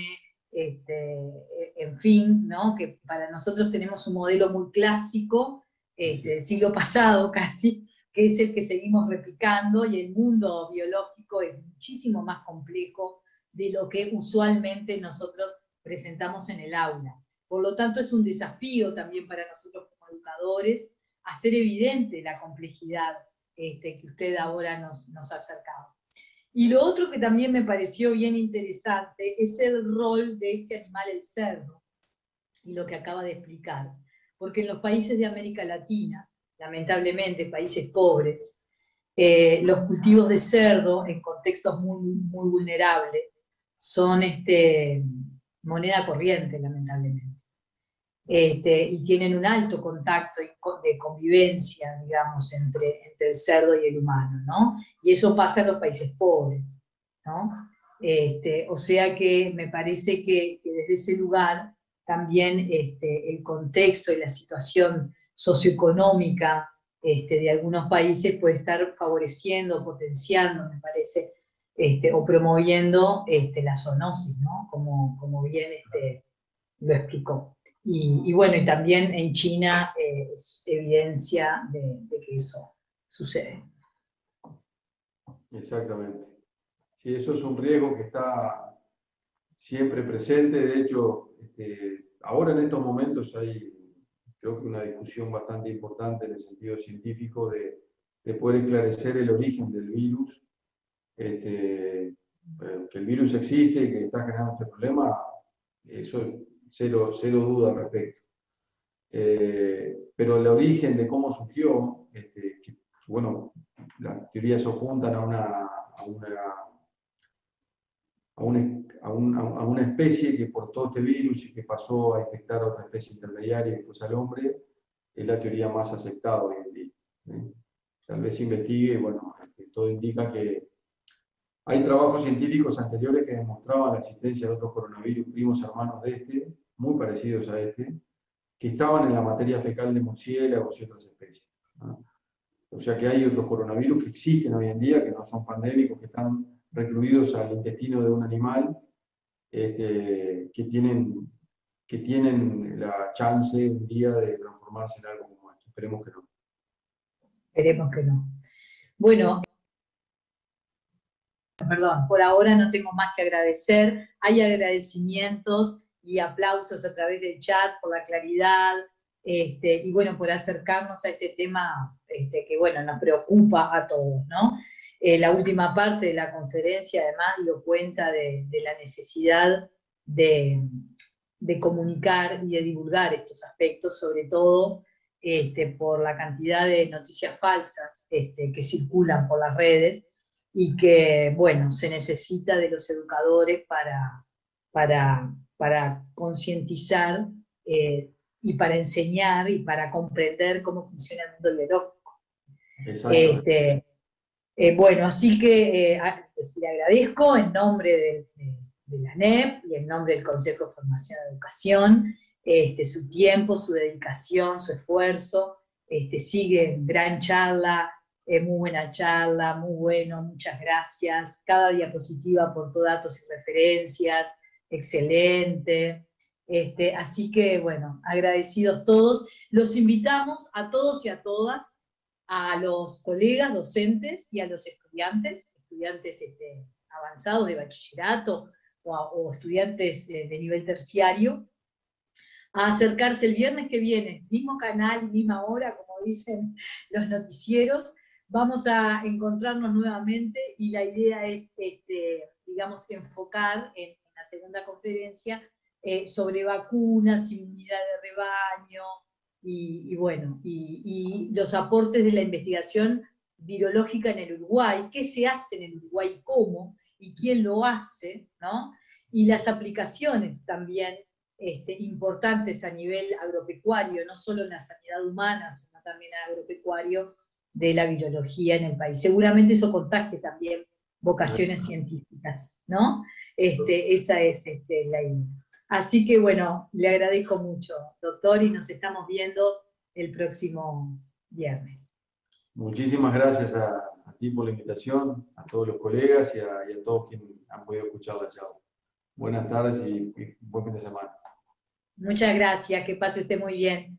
en fin, ¿no? Que para nosotros tenemos un modelo muy clásico, del siglo pasado casi, que es el que seguimos replicando, y el mundo biológico es muchísimo más complejo de lo que usualmente nosotros presentamos en el aula. Por lo tanto, es un desafío también para nosotros como educadores hacer evidente la complejidad que usted ahora nos ha acercado. Y lo otro que también me pareció bien interesante es el rol de este animal, el cerdo, y lo que acaba de explicar. Porque en los países de América Latina, lamentablemente países pobres, los cultivos de cerdo en contextos muy vulnerables son moneda corriente, lamentablemente. Y tienen un alto contacto de convivencia, digamos, entre el cerdo y el humano, ¿no? Y eso pasa en los países pobres, ¿no? O sea que me parece que desde ese lugar también el contexto y la situación socioeconómica de algunos países puede estar favoreciendo, potenciando, me parece, o promoviendo la zoonosis, ¿no? Como bien lo explicó. Y bueno, y también en China es evidencia de que eso sucede. Exactamente. Sí, eso es un riesgo que está siempre presente. De hecho, ahora en estos momentos hay, creo que una discusión bastante importante en el sentido científico de poder esclarecer el origen del virus. Que el virus existe y que está generando este problema, eso cero duda al respecto. Pero el origen de cómo surgió, bueno, las teorías se apuntan a una especie que portó este virus y que pasó a infectar a otra especie intermediaria y después al hombre, es la teoría más aceptada hoy en día, ¿sí? Tal vez se investigue y bueno, todo indica que hay trabajos científicos anteriores que demostraban la existencia de otros coronavirus primos hermanos de muy parecidos a que estaban en la materia fecal de murciélagos y otras especies, ¿no? O sea que hay otros coronavirus que existen hoy en día, que no son pandémicos, que están recluidos al intestino de un animal, que tienen la chance un día de transformarse en algo como esto. Esperemos que no. Esperemos que no. Bueno, perdón, por ahora no tengo más que agradecer. Hay agradecimientos y aplausos a través del chat por la claridad, y bueno, por acercarnos a este tema que bueno, nos preocupa a todos, ¿no? La última parte de la conferencia además dio cuenta de la necesidad de, de comunicar y de divulgar estos aspectos, sobre todo por la cantidad de noticias falsas que circulan por las redes, y que, bueno, se necesita de los educadores para concientizar y para enseñar y para comprender cómo funciona el mundo biológico. Bueno, así que le agradezco en nombre de la ANEP y en nombre del Consejo de Formación y Educación su tiempo, su dedicación, su esfuerzo. Sigue gran charla, muy buena charla, muy bueno, muchas gracias. Cada diapositiva aportó datos y referencias, excelente. Así que, bueno, agradecidos todos. Los invitamos a todos y a todas, a los colegas docentes y a los estudiantes avanzados de bachillerato o estudiantes de nivel terciario, a acercarse el viernes que viene, mismo canal, misma hora, como dicen los noticieros. Vamos a encontrarnos nuevamente y la idea es, digamos, enfocar en la segunda conferencia sobre vacunas, inmunidad de rebaño y bueno, y los aportes de la investigación virológica en el Uruguay, qué se hace en el Uruguay, cómo y quién lo hace, ¿no? Y las aplicaciones también importantes a nivel agropecuario, no solo en la sanidad humana, sino también agropecuario, de la virología en el país. Seguramente eso contagie también vocaciones científicas, ¿no? Esa es la idea. Así que bueno, le agradezco mucho, doctor, y nos estamos viendo el próximo viernes. Muchísimas gracias a ti por la invitación, a todos los colegas y a todos quienes han podido escuchar la charla. Buenas tardes y buen fin de semana. Muchas gracias, que pase usted muy bien.